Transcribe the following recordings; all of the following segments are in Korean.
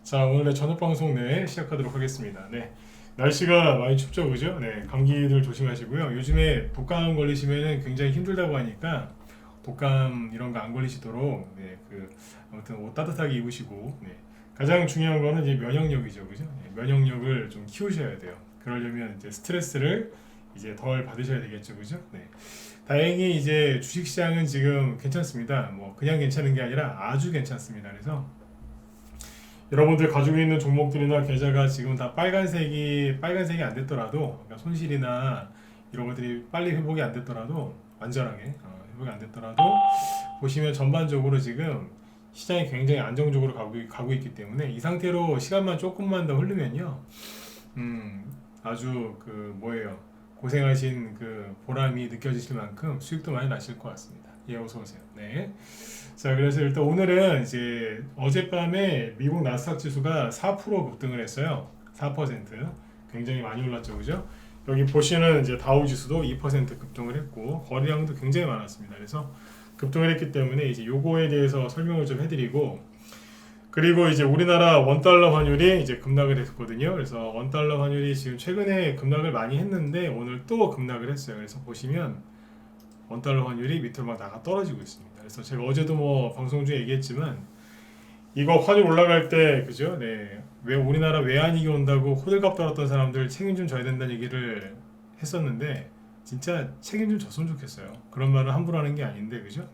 자, 오늘의 저녁 방송 시작하도록 하겠습니다. 날씨가 많이 춥죠, 그죠? 감기들 조심하시고요. 요즘에 독감 걸리시면은 굉장히 힘들다고 하니까 독감 이런 거 안 걸리시도록 아무튼 옷 따뜻하게 입으시고 가장 중요한 거는 이제 면역력이죠, 그죠? 면역력을 좀 키우셔야 돼요. 그러려면 이제 스트레스를 이제 덜 받으셔야 되겠죠, 그죠? 다행히 이제 주식시장은 지금 괜찮습니다. 뭐 그냥 괜찮은 게 아니라 아주 괜찮습니다. 그래서 여러분들 가지고 있는 종목들이나 계좌가 지금 다 빨간색이 안 됐더라도, 그러니까 손실이나 이런 것들이 빨리 회복이 안 됐더라도, 안전하게 회복이 안 됐더라도 보시면 전반적으로 지금 시장이 굉장히 안정적으로 가고 있기 때문에 이 상태로 시간만 조금만 더 흐르면요, 아주 고생하신 그 보람이 느껴지실 만큼 수익도 많이 나실 것 같습니다. 예, 어서 오세요. 네. 자, 그래서 일단 오늘은 이제 어젯밤에 미국 나스닥 지수가 4% 급등을 했어요. 4%. 굉장히 많이 올랐죠, 그죠? 여기 보시는 이제 다우 지수도 2% 급등을 했고 거래량도 굉장히 많았습니다. 그래서 급등을 했기 때문에 이제 요거에 대해서 설명을 좀 해드리고, 그리고 이제 우리나라 원달러 환율이 이제 급락을 했거든요. 그래서 원달러 환율이 지금 최근에 급락을 많이 했는데 오늘 또 급락을 했어요. 그래서 보시면 원달러 환율이 밑으로 막 나가 떨어지고 있습니다. 그래서 제가 어제도 뭐 방송 중에 얘기했지만 이거 환율 올라갈 때 그죠? 왜 우리나라 외환위기 온다고 호들갑 떨었던 사람들 책임 좀 져야 된다는 얘기를 했었는데 진짜 책임 좀 졌으면 좋겠어요. 그런 말을 함부로 하는 게 아닌데 그죠?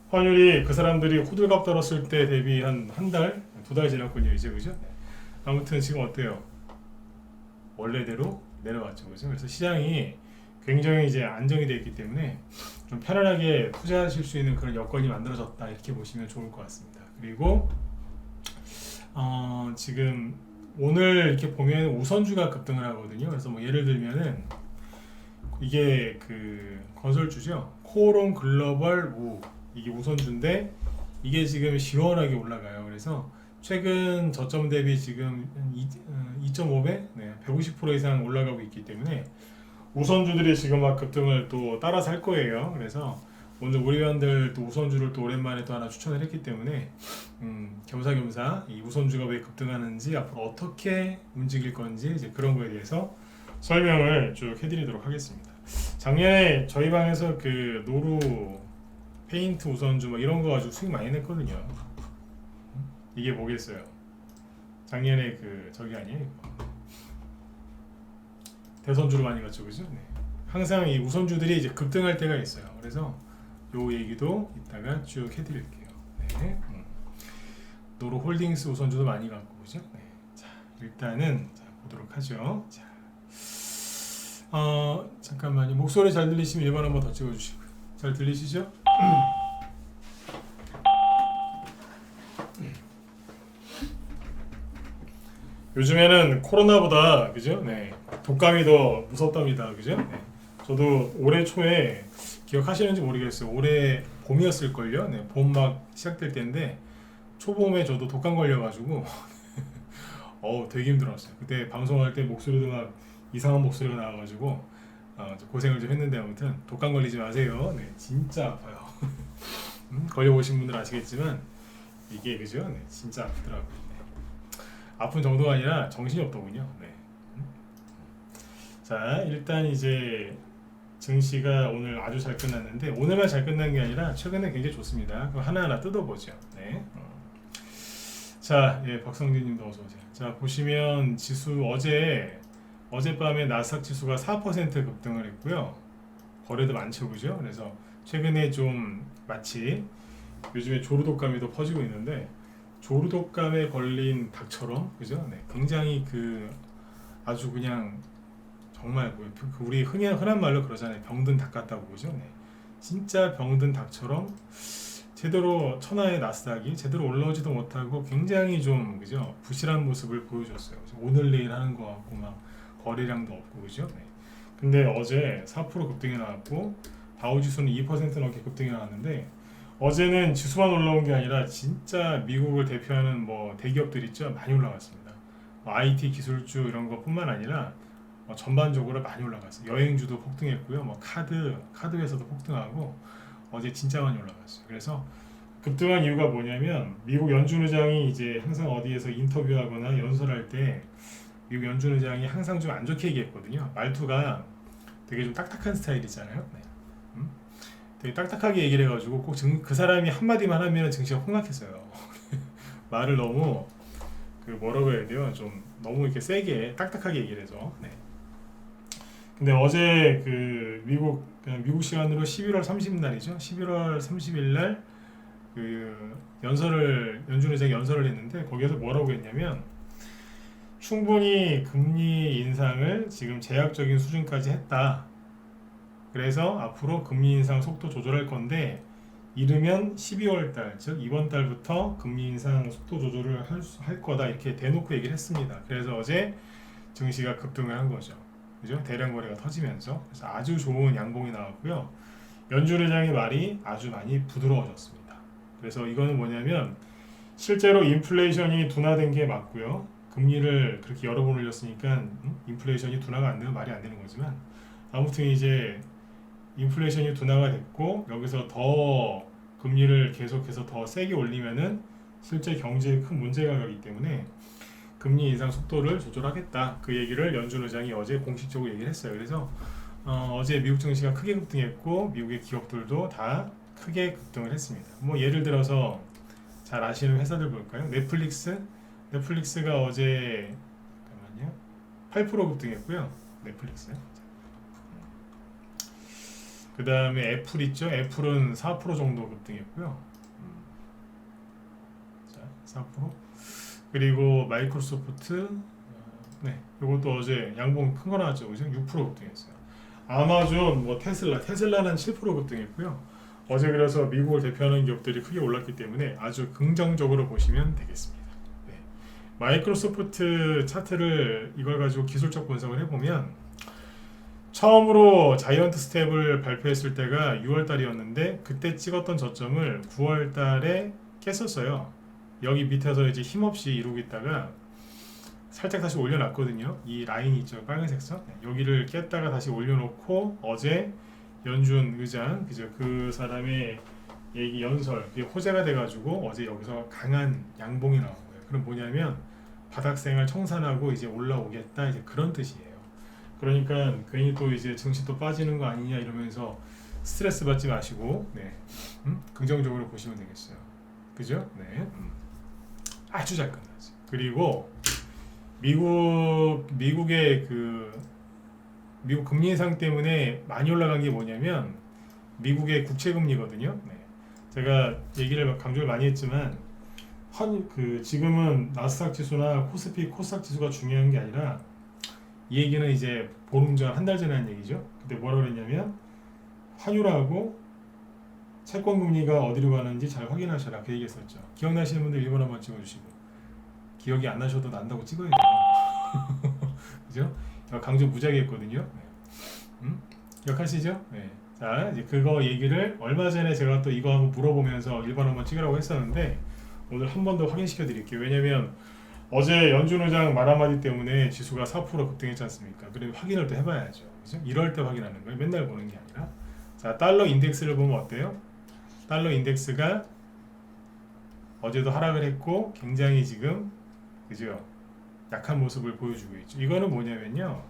환율이 그 사람들이 호들갑 떨었을 때 대비 한 달, 두 달 지났군요 이제 그죠? 아무튼 지금 어때요? 원래대로 내려왔죠 그죠? 그래서 시장이 굉장히 이제 안정이 되어 있기 때문에 좀 편안하게 투자하실 수 있는 그런 여건이 만들어졌다 이렇게 보시면 좋을 것 같습니다. 그리고 지금 오늘 이렇게 보면 우선주가 급등을 하거든요. 그래서 뭐 예를 들면은 이게 그 건설주죠. 코오롱 글로벌 우, 이게 우선주인데 이게 지금 시원하게 올라가요. 그래서 최근 저점 대비 지금 2.5배, 150% 이상 올라가고 있기 때문에 우선주들이 지금 막 급등을 또 따라서 할 거예요. 그래서 오늘 우리 회원들 또 우선주를 또 오랜만에 또 하나 추천을 했기 때문에 겸사겸사 이 우선주가 왜 급등하는지 앞으로 어떻게 움직일 건지 이제 그런 거에 대해서 설명을 쭉 해드리도록 하겠습니다. 작년에 저희 방에서 그 노루 페인트 우선주 뭐 이런 거 가지고 수익 많이 냈거든요. 이게 뭐겠어요? 작년에 그 저기 아니에요? 대선주로 많이 갔죠, 그죠? 항상 이 우선주들이 이제 급등할 때가 있어요. 그래서 요 얘기도 이따가 쭉 해드릴게요. 노루홀딩스 우선주도 많이 갔고, 그죠? 자, 일단은 보도록 하죠. 자, 잠깐만요. 목소리 잘 들리시면 1번 한번 더 찍어주시고요. 잘 들리시죠? 요즘에는 코로나보다 그죠? 독감이 더 무섭답니다. 그죠? 저도 올해 초에 기억하시는지 모르겠어요. 올해 봄이었을걸요. 봄 막 시작될 때인데 초봄에 저도 독감 걸려가지고 되게 힘들었어요. 그때 방송할 때 목소리도 막 이상한 목소리가 나와가지고 고생을 좀 했는데 아무튼 독감 걸리지 마세요. 진짜 아파요. 걸려보신 분들 아시겠지만 이게 그죠? 진짜 아프더라고요. 아픈 정도가 아니라 정신이 없더군요. 자, 일단 이제 증시가 오늘 아주 잘 끝났는데 오늘만 잘 끝난 게 아니라 최근에 굉장히 좋습니다. 그거 하나하나 뜯어보죠. 자, 박성진님도 어서 오세요. 자, 보시면 지수 어젯밤에 나스닥 지수가 4% 급등을 했고요. 거래도 많죠, 그죠? 그래서 최근에 좀 마치 요즘에 조류독감이 더 퍼지고 있는데 조류독감에 걸린 닭처럼 그죠? 굉장히 아주 그냥 정말 우리 흔한 말로 그러잖아요. 병든 닭 같다고 그죠? 진짜 병든 닭처럼 제대로 천하의 나스닥이 제대로 올라오지도 못하고 굉장히 좀 그죠? 부실한 모습을 보여줬어요. 오늘 내일 하는 거 같고 막 거래량도 없고 그죠? 근데 어제 4% 급등이 나왔고 다우지수는 2% 넘게 급등이 나왔는데 어제는 지수만 올라온 게 아니라 진짜 미국을 대표하는 뭐 대기업들 있죠, 많이 올라갔습니다. IT 기술주 이런 것뿐만 아니라 전반적으로 많이 올라갔어요. 여행주도 폭등했고요, 뭐 카드 회사도 폭등하고 어제 진짜 많이 올라갔어요. 그래서 급등한 이유가 뭐냐면 미국 연준 의장이 이제 항상 어디에서 인터뷰하거나 연설할 때 미국 연준 의장이 항상 좀 안 좋게 얘기했거든요. 말투가 되게 좀 딱딱한 스타일이잖아요. 네. 되게 딱딱하게 얘기를 해가지고 꼭 그 사람이 한마디만 하면 증시가 폭락했어요. 말을 너무 그 뭐라고 해야 돼요? 좀 너무 이렇게 세게 딱딱하게 얘기를 해서. 네. 근데 어제 그 미국 시간으로 11월 30일 날이죠. 11월 30일 날 그 연준 의장이 연설을 했는데 거기에서 뭐라고 했냐면 충분히 금리 인상을 지금 제약적인 수준까지 했다. 그래서 앞으로 금리 인상 속도 조절할 건데 이르면 12월 달, 즉 이번 달부터 금리 인상 속도 조절을 할 거다 이렇게 대놓고 얘기를 했습니다. 그래서 어제 증시가 급등을 한 거죠. 그죠? 대량 거래가 터지면서 그래서 아주 좋은 양봉이 나왔고요. 연준 의장의 말이 아주 많이 부드러워졌습니다. 그래서 이거는 뭐냐면 실제로 인플레이션이 둔화된 게 맞고요. 금리를 그렇게 여러 번 올렸으니까 인플레이션이 둔화가 안 되면 말이 안 되는 거지만 아무튼 이제 인플레이션이 둔화가 됐고 여기서 더 금리를 계속해서 더 세게 올리면은 실제 경제에 큰 문제가 가기 때문에 금리 인상 속도를 조절하겠다. 그 얘기를 연준 의장이 어제 공식적으로 얘기를 했어요. 그래서 어제 미국 증시가 크게 급등했고 미국의 기업들도 다 크게 급등을 했습니다. 뭐 예를 들어서 잘 아시는 회사들 볼까요? 넷플릭스가 어제 잠깐만요. 8% 급등했고요. 넷플릭스. 그 다음에 애플 있죠? 애플은 4% 정도 급등했고요. 자, 4%. 그리고 마이크로소프트, 네, 이것도 어제 양봉 큰 거 나왔죠, 그죠? 6% 급등했어요. 아마존, 뭐 테슬라는 7% 급등했고요. 어제 그래서 미국을 대표하는 기업들이 크게 올랐기 때문에 아주 긍정적으로 보시면 되겠습니다. 네. 마이크로소프트 차트를 이걸 가지고 기술적 분석을 해보면 처음으로 자이언트 스텝을 발표했을 때가 6월 달이었는데 그때 찍었던 저점을 9월 달에 깼었어요. 여기 밑에서 이제 힘없이 이러고 있다가 살짝 다시 올려놨거든요. 이 라인이 있죠, 빨간색 선. 여기를 깼다가 다시 올려놓고 어제 연준 의장, 그죠? 그 사람의 얘기 연설, 그게 호재가 돼가지고 어제 여기서 강한 양봉이 나온 거예요. 그럼 뭐냐면 바닥생활 청산하고 이제 올라오겠다, 이제 그런 뜻이에요. 그러니까 괜히 또 이제 증시 또 빠지는 거 아니냐 이러면서 스트레스 받지 마시고, 네, 긍정적으로 보시면 되겠어요. 그죠? 네, 아주 잘 끝났어요. 그리고 미국의 미국 금리 인상 때문에 많이 올라간 게 뭐냐면 미국의 국채 금리거든요. 네. 제가 얘기를 강조를 많이 했지만 지금은 나스닥 지수나 코스닥 지수가 중요한 게 아니라 이 얘기는 이제 보름 전, 한 달 전에 한 얘기죠. 그때 뭐라고 그랬냐면 환율하고 채권 금리가 어디로 가는지 잘 확인하셔라, 그 얘기했었죠. 기억나시는 분들 1번 한번 찍어주시고, 기억이 안 나셔도 난다고 찍어야 돼요. 그죠? 강조 무지하게 했거든요. 네. 기억하시죠? 네. 자, 이제 그거 얘기를 얼마 전에 제가 또 이거 한번 물어보면서 1번 한번 찍으라고 했었는데 오늘 한 번 더 확인시켜 드릴게요. 왜냐면 어제 연준 의장 말 한마디 때문에 지수가 4% 급등했지 않습니까? 그래도 확인을 또 해봐야죠. 그죠? 이럴 때 확인하는 거예요. 맨날 보는 게 아니라. 자, 달러 인덱스를 보면 어때요? 달러 인덱스가 어제도 하락을 했고 굉장히 지금, 그죠? 약한 모습을 보여주고 있죠. 이거는 뭐냐면요.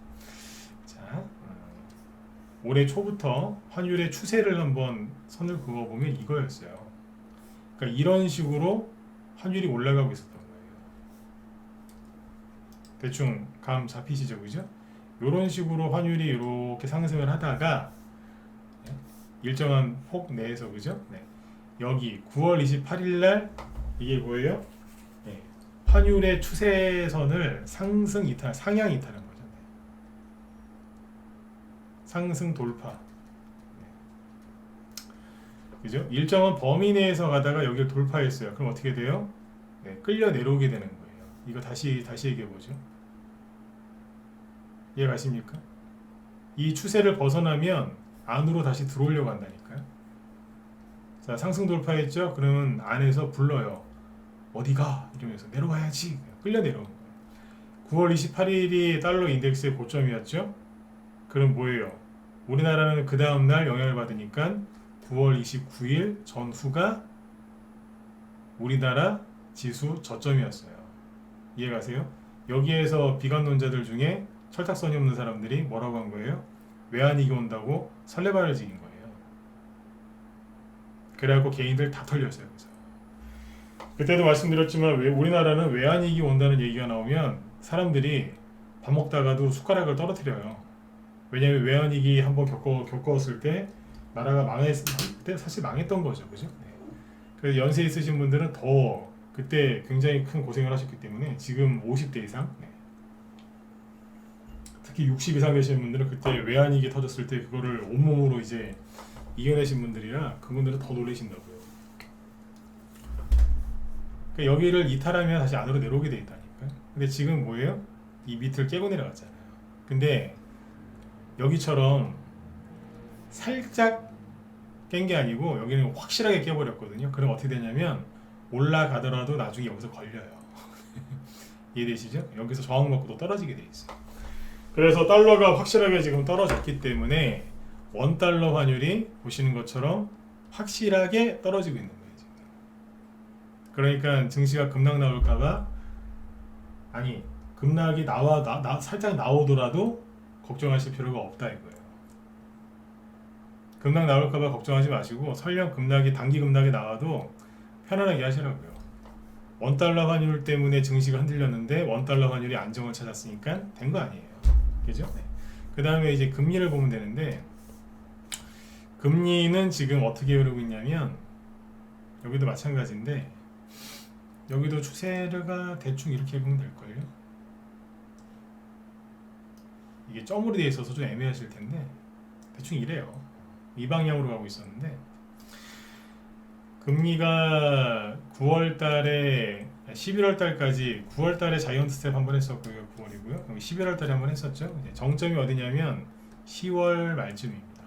자, 올해 초부터 환율의 추세를 한번 선을 그어보면 이거였어요. 그러니까 이런 식으로 환율이 올라가고 있었던 거예요. 대충 감 잡히시죠, 그죠? 이런 식으로 환율이 이렇게 상승을 하다가 일정한 폭 내에서, 그죠? 네. 여기 9월 28일 날 이게 뭐예요? 네. 환율의 추세선을 상향 이탈한 거죠. 네. 상승 돌파. 네. 그죠? 일정한 범위 내에서 가다가 여기를 돌파했어요. 그럼 어떻게 돼요? 네. 끌려 내려오게 되는 거예요. 이거 다시 얘기해 보죠. 이해 가십니까? 이 추세를 벗어나면 안으로 다시 들어오려고 한다니까요. 자, 상승 돌파했죠? 그러면 안에서 불러요. 어디가? 이러면서 내려와야지. 끌려 내려오는 거예요. 9월 28일이 달러 인덱스의 고점이었죠? 그럼 뭐예요? 우리나라는 그 다음날 영향을 받으니까 9월 29일 전후가 우리나라 지수 저점이었어요. 이해가세요? 여기에서 비관론자들 중에 철딱선이 없는 사람들이 뭐라고 한 거예요? 외환위기 온다고 설레발을 지긴 거예요. 그래갖고 개인들 다 털렸어요. 그래서 그때도 말씀드렸지만 우리나라는 외환위기 온다는 얘기가 나오면 사람들이 밥 먹다가도 숟가락을 떨어뜨려요. 왜냐하면 외환위기 한번 겪었을 때 나라가 망했을 때 사실 망했던 거죠. 그죠? 네. 그래서 연세 있으신 분들은 더 그때 굉장히 큰 고생을 하셨기 때문에 지금 50대 이상 특히 60 이상 되시는 분들은 그때 외환위기 터졌을 때 그거를 온몸으로 이제 이겨내신 분들이라 그분들은 더 놀라신다고요. 그러니까 여기를 이탈하면 다시 안으로 내려오게 돼 있다니까요. 근데 지금 뭐예요? 이 밑을 깨고 내려갔잖아요. 근데 여기처럼 살짝 깬 게 아니고 여기는 확실하게 깨버렸거든요. 그럼 어떻게 되냐면 올라가더라도 나중에 여기서 걸려요. 이해되시죠? 여기서 저항 먹고 또 떨어지게 돼 있어요. 그래서 달러가 확실하게 지금 떨어졌기 때문에 원달러 환율이 보시는 것처럼 확실하게 떨어지고 있는 거예요. 지금. 그러니까 증시가 급락 나올까봐 아니 급락이 살짝 나오더라도 걱정하실 필요가 없다 이거예요. 급락 나올까봐 걱정하지 마시고 설령 단기 급락이 나와도 편안하게 하시라고요. 원달러 환율 때문에 증시가 흔들렸는데 원달러 환율이 안정을 찾았으니까 된 거 아니에요. 그죠? 네. 그 다음에 이제 금리를 보면 되는데 금리는 지금 어떻게 흐르고 있냐면 여기도 마찬가지인데 여기도 추세가 대충 이렇게 보면 될걸요. 이게 점으로 되어 있어서 좀 애매하실 텐데 대충 이래요. 이 방향으로 가고 있었는데 금리가 9월달에 11월달까지 9월달에 자이언트 스텝 한번 했었고요. 9월이고요. 11월달에 한번 했었죠. 정점이 어디냐면 10월 말쯤입니다.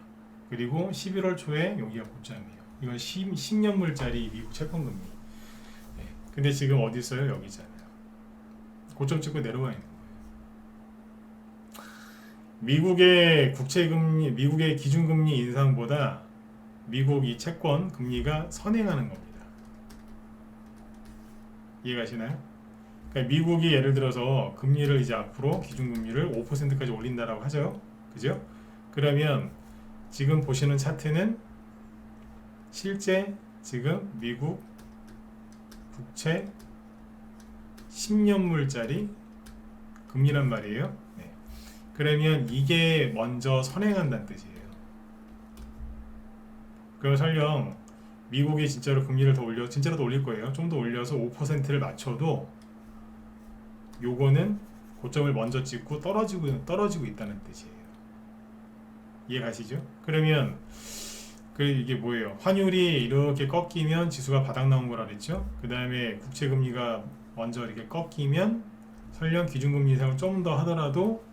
그리고 11월 초에 여기가 고점이에요. 이건 10년물짜리 미국 채권금리. 네. 근데 지금 어디 있어요? 여기 있잖아요. 고점 찍고 내려와 있는 거예요. 미국의 국채금리, 미국의 기준금리 인상보다 미국 이 채권 금리가 선행하는 겁니다. 이해가시나요? 그러니까 미국이 예를 들어서 금리를 이제 앞으로 기준금리를 5%까지 올린다라고 하죠. 그죠? 그러면 지금 보시는 차트는 실제 지금 미국 국채 10년물짜리 금리란 말이에요. 네. 그러면 이게 먼저 선행한다는 뜻이에요. 그럼 설령 미국이 진짜로 금리를 진짜로 더 올릴 거예요. 좀 더 올려서 5%를 맞춰도 요거는 고점을 먼저 찍고 떨어지고 있다는 뜻이에요. 이해 가시죠? 그러면 이게 뭐예요? 환율이 이렇게 꺾이면 지수가 바닥 나온 거라 그랬죠? 그 다음에 국채 금리가 먼저 이렇게 꺾이면 설령 기준금리 인상을 좀 더 하더라도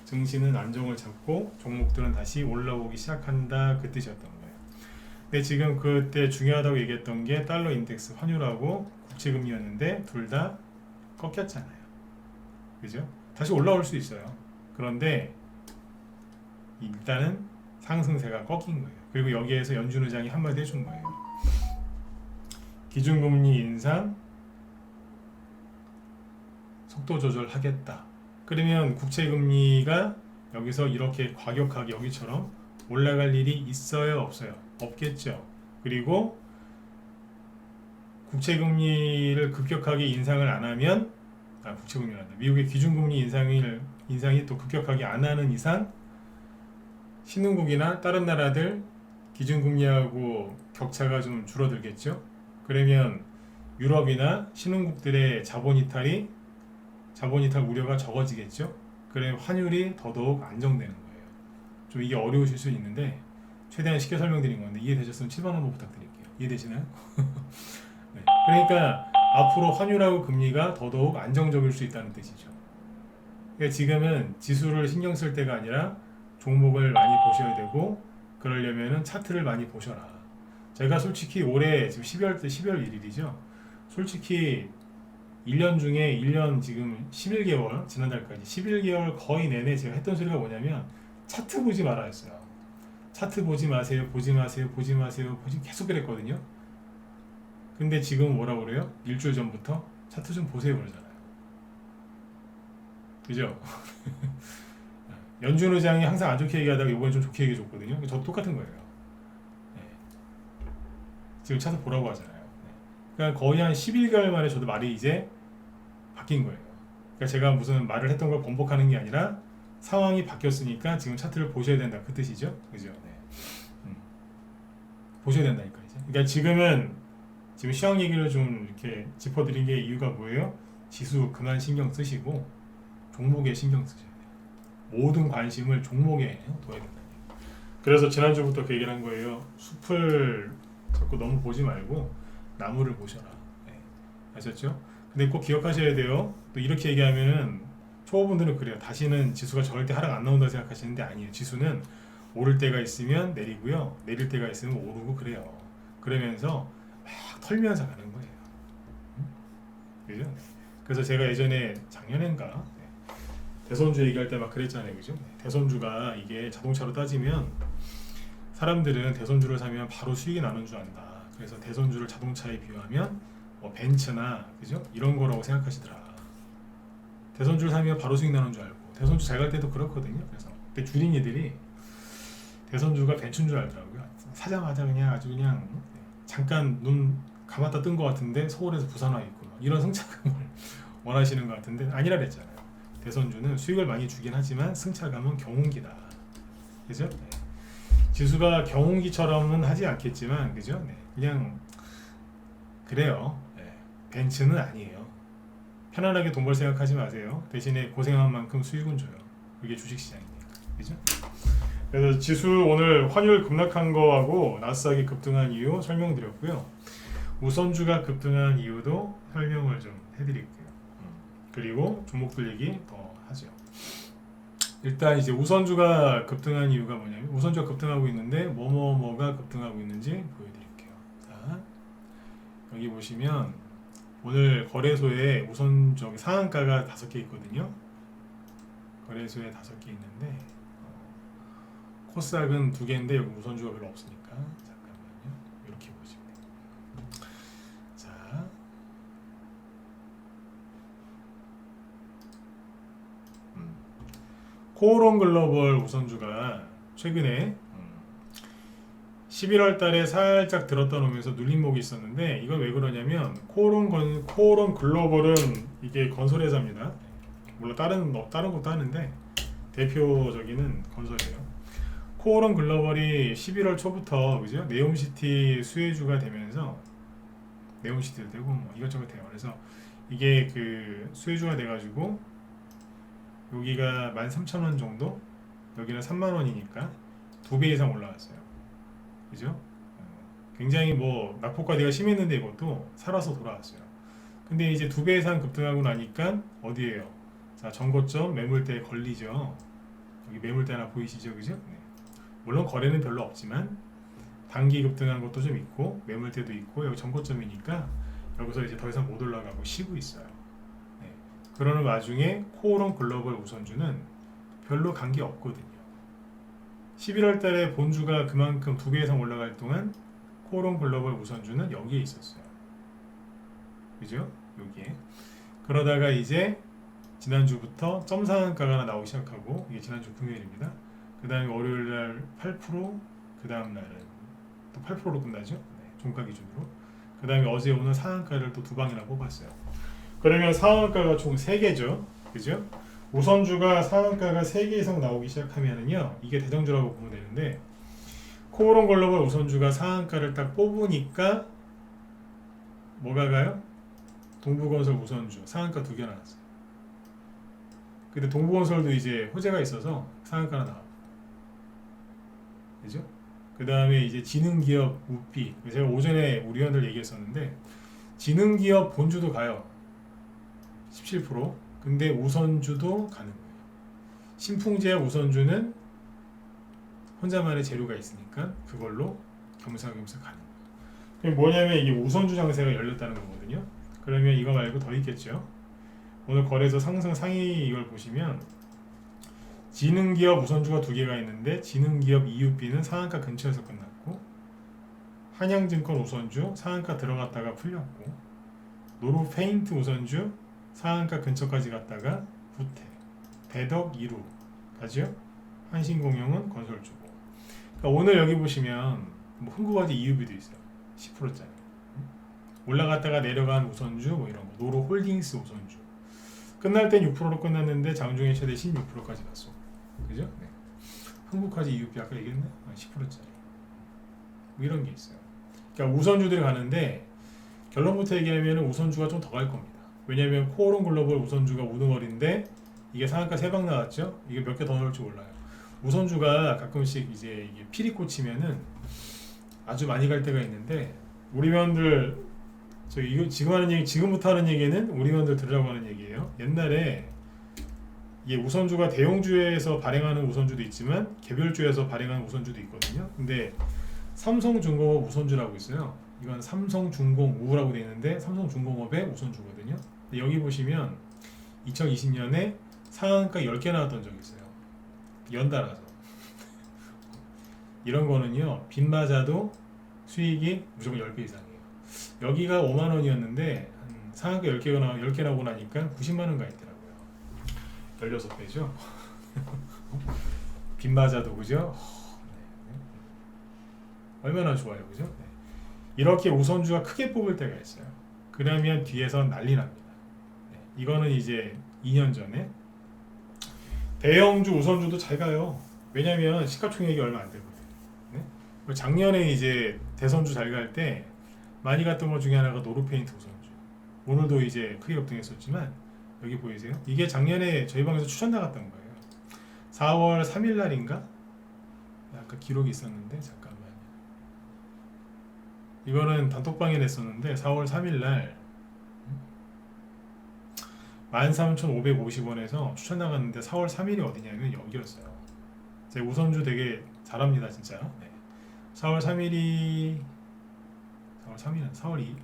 증시는 안정을 잡고 종목들은 다시 올라오기 시작한다 그 뜻이었던 거예요. 근데 지금 그때 중요하다고 얘기했던 게 달러 인덱스 환율하고 국채금리였는데 둘 다 꺾였잖아요. 그죠? 다시 올라올 수 있어요. 그런데 일단은 상승세가 꺾인 거예요. 그리고 여기에서 연준 의장이 한마디 해준 거예요. 기준금리 인상 속도 조절하겠다. 그러면 국채금리가 여기서 이렇게 과격하게 여기처럼 올라갈 일이 있어요? 없어요? 없겠죠. 그리고 국채금리를 급격하게 인상을 안 하면 국채금리란다. 미국의 기준금리 인상이 또 급격하게 안 하는 이상 신흥국이나 다른 나라들 기준금리하고 격차가 좀 줄어들겠죠. 그러면 유럽이나 신흥국들의 자본 이탈 우려가 적어지겠죠. 그래 환율이 더더욱 안정되는 거예요. 좀 이게 어려우실 수 있는데 최대한 쉽게 설명드린 건데 이해되셨으면 7번 한번 부탁드릴게요. 이해되시나요? 네. 그러니까 앞으로 환율하고 금리가 더더욱 안정적일 수 있다는 뜻이죠. 그러니까 지금은 지수를 신경 쓸 때가 아니라 종목을 많이 보셔야 되고 그러려면은 차트를 많이 보셔라. 제가 솔직히 올해 지금 12월 1일이죠. 솔직히 1년 중에 1년 지금 11개월 지난달까지 11개월 거의 내내 제가 했던 소리가 뭐냐면 차트 보지 마라 했어요. 차트 보지 마세요. 계속 그랬거든요. 근데 지금 뭐라고 그래요? 일주일 전부터 차트 좀 보세요 그러잖아요. 그죠? 연준 의장이 항상 안 좋게 얘기하다가 이번에 좀 좋게 얘기해줬거든요. 저도 똑같은 거예요. 네. 지금 차트 보라고 하잖아요. 네. 그러니까 거의 한 11개월 만에 저도 말이 이제 바뀐 거예요. 그러니까 제가 무슨 말을 했던 걸 번복하는 게 아니라 상황이 바뀌었으니까 지금 차트를 보셔야 된다 그 뜻이죠. 그죠? 네. 보셔야 된다니까 이제. 그러니까 지금 시황 얘기를 좀 이렇게 짚어드린 게 이유가 뭐예요? 지수 그만 신경 쓰시고 종목에 신경 쓰셔야 돼요. 모든 관심을 종목에 둬야 된다. 그래서 지난주부터 그 얘기를 한 거예요. 숲을 자꾸 너무 보지 말고 나무를 보셔라. 네. 아셨죠? 근데 꼭 기억하셔야 돼요. 또 이렇게 얘기하면은 초보분들은 그래요. 다시는 지수가 절대 하락 안 나온다 생각하시는데 아니에요. 지수는 오를 때가 있으면 내리고요. 내릴 때가 있으면 오르고 그래요. 그러면서 막 털면서 가는 거예요. 그죠? 네. 그래서 제가 예전에 작년인가 대선주 얘기할 때 막 그랬잖아요. 그죠? 대선주가 이게 자동차로 따지면 사람들은 대선주를 사면 바로 수익이 나는 줄 안다. 그래서 대선주를 자동차에 비유하면 뭐 벤츠나 그죠? 이런 거라고 생각하시더라. 대선주를 사면 바로 수익 나는 줄 알고 대선주 잘 갈 때도 그렇거든요. 그래서 근데 주린이들이 대선주가 벤츠인 줄 알더라고요. 사자마자 그냥 아주 그냥 잠깐 눈 감았다 뜬 것 같은데 서울에서 부산 와 있고 이런 승차감을 원하시는 것 같은데 아니라 그랬잖아요. 대선주는 수익을 많이 주긴 하지만 승차감은 경운기다. 그죠? 네. 지수가 경운기처럼은 하지 않겠지만 그죠? 네. 그냥 그래요. 네. 벤츠는 아니에요. 편안하게 돈 벌 생각하지 마세요. 대신에 고생한 만큼 수익은 줘요. 그게 주식시장이니까. 그죠? 그래서 지수 오늘 환율 급락한 거하고 나스닥이 급등한 이유 설명드렸고요. 우선주가 급등한 이유도 설명을 좀 해드릴게요. 그리고 종목들 얘기 더 하죠. 일단 이제 우선주가 급등한 이유가 뭐냐면 우선주가 급등하고 있는데 뭐가 급등하고 있는지 보여드릴게요. 자, 여기 보시면 오늘 거래소에 우선 저기 상한가가 5개 있거든요. 거래소에 5개 있는데 코스닥은 2개인데 여기 우선주가 별로 없으니까 잠깐만요. 이렇게 보시면 돼요. 자, 코오롱 글로벌 우선주가 최근에 11월 달에 살짝 들었다 놓으면서 눌림목이 있었는데 이건 왜 그러냐면 코오롱 글로벌은 이게 건설회사입니다. 물론 다른 것도 하는데 대표적인 건설이에요. 코오롱 글로벌이 11월 초부터 그죠? 네옴시티 수혜주가 되면서 네옴시티도 되고 뭐 이것저것 돼요. 그래서 이게 그 수혜주가 돼가지고 여기가 13,000원 정도, 여기는 30,000원이니까 2배 이상 올라왔어요. 그죠? 굉장히 뭐 낙폭과대가 심했는데 이것도 살아서 돌아왔어요. 근데 이제 2배 이상 급등하고 나니까 어디에요? 자, 전고점 매물대에 걸리죠. 여기 매물대 하나 보이시죠? 그죠? 네. 물론 거래는 별로 없지만 단기 급등한 것도 좀 있고 매물대도 있고 여기 전고점이니까 여기서 이제 더 이상 못 올라가고 쉬고 있어요. 네. 그러는 와중에 코오롱 글로벌 우선주는 별로 간 게 없거든요. 11월 달에 본주가 그만큼 2배 이상 올라갈 동안 코오롱 글로벌 우선주는 여기에 있었어요. 그죠? 여기에. 그러다가 이제 지난주부터 점상한가가 하나 나오기 시작하고 이게 지난주 금요일입니다. 그 다음에 월요일날 8%, 그 다음 날은 또 8%로 끝나죠. 네, 종가 기준으로. 그 다음에 어제 오늘 상한가를 또 2방이나 뽑았어요. 그러면 상한가가 총 3개죠. 그죠? 우선주가 상한가가 3개 이상 나오기 시작하면은요, 이게 대장주라고 보면 되는데, 코오롱 글로벌 우선주가 상한가를 딱 뽑으니까 뭐가 가요? 동부건설 우선주 상한가 2개 나왔어요. 근데 동부건설도 이제 호재가 있어서 상한가가 나와. 그죠? 그 다음에 이제 지능기업 우피, 제가 오전에 우리 회원들 얘기했었는데 지능기업 본주도 가요. 17%. 근데 우선주도 가는 거예요. 신풍제약 우선주는 혼자만의 재료가 있으니까 그걸로 겸사겸사 가는 거예요. 그게 뭐냐면 이게 우선주 장세가 열렸다는 거거든요. 그러면 이거 말고 더 있겠죠. 오늘 거래소 상승 상위 이걸 보시면 지능기업 우선주가 2개가 있는데 지능기업 EUP는 상한가 근처에서 끝났고 한양증권 우선주 상한가 들어갔다가 풀렸고, 노루페인트 우선주 상한가 근처까지 갔다가 후퇴, 배덕 2루 가죠. 한신공영은 건설주고. 그러니까 오늘 여기 보시면 뭐 흥국화재 EUB도 있어요. 10%짜리. 올라갔다가 내려간 우선주 뭐 이런 거. 노루홀딩스 우선주. 끝날 땐 6%로 끝났는데 장중에 최대 16%까지 갔어. 그죠? 네. 흥국화재 EUB 아까 얘기했나? 10%짜리. 뭐 이런 게 있어요. 그러니까 우선주들이 가는데 결론부터 얘기하면 우선주가 좀 더 갈 겁니다. 왜냐하면 코오롱 글로벌 우선주가 우등월인데 이게 상한가 3방 나왔죠? 이게 몇 개 더 넣을지 몰라요. 우선주가 가끔씩 이제 이게 필이 꽂히면은 아주 많이 갈 때가 있는데, 우리 회원들 저 이거 지금 하는 얘기, 지금부터 하는 얘기는 우리 회원들 들으라고 하는 얘기예요. 옛날에 이게 우선주가 대형주에서 발행하는 우선주도 있지만 개별주에서 발행하는 우선주도 있거든요. 근데 삼성중공업 우선주라고 있어요. 이건 삼성중공우라고 되어 있는데 삼성중공업의 우선주거든요. 근데 여기 보시면 2020년에 상한가 10개 나왔던 적이 있어요. 연달아서. 이런 거는요, 빚 맞아도 수익이 무조건 10배 이상이에요. 여기가 5만 원이었는데 상한가 10개 나오고 나니까 90만 원 가 있더라고요. 16배죠. 빚 맞아도, 그죠? 얼마나 좋아요, 그죠? 네. 이렇게 우선주가 크게 뽑을 때가 있어요. 그러면 뒤에서 난리 납니다. 네. 이거는 이제 2년 전에. 대형주 우선주도 잘 가요. 왜냐면 시가총액이 얼마 안 되거든요. 네? 작년에 이제 대선주 잘 갈 때 많이 갔던 것 중에 하나가 노루페인트 우선주. 오늘도 이제 크게 급등했었지만 여기 보이세요? 이게 작년에 저희 방에서 추천 나갔던 거예요. 4월 3일 날인가? 아까 기록이 있었는데 잠깐만요. 이거는 단톡방에 냈었는데 4월 3일 날 13,550원에서 추천 나갔는데 4월 3일이 어디냐면 여기였어요. 제 우선주 되게 잘합니다, 진짜. 네. 4월 3일이 4월 2일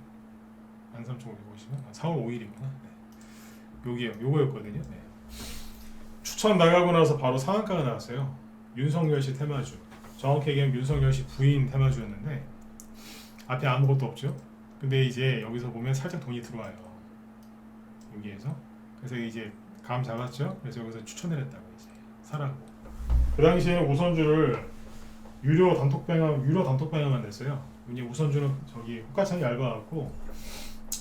13,550원? 4월 5일이구나. 네. 여기요, 요거였거든요. 네. 추천 나가고 나서 바로 상한가가 나왔어요. 윤석열 씨 테마주. 정확히 얘기하면 윤석열 씨 부인 테마주였는데 앞에 아무것도 없죠. 근데 이제 여기서 보면 살짝 돈이 들어와요. 여기에서. 그래서 이제 감 잡았죠. 그래서 여기서 추천을 했다고 이제 사라고. 그 당시에는 우선주를 유료 단톡방에만 냈어요. 이제 우선주는 저기 호가창이 얇아갖고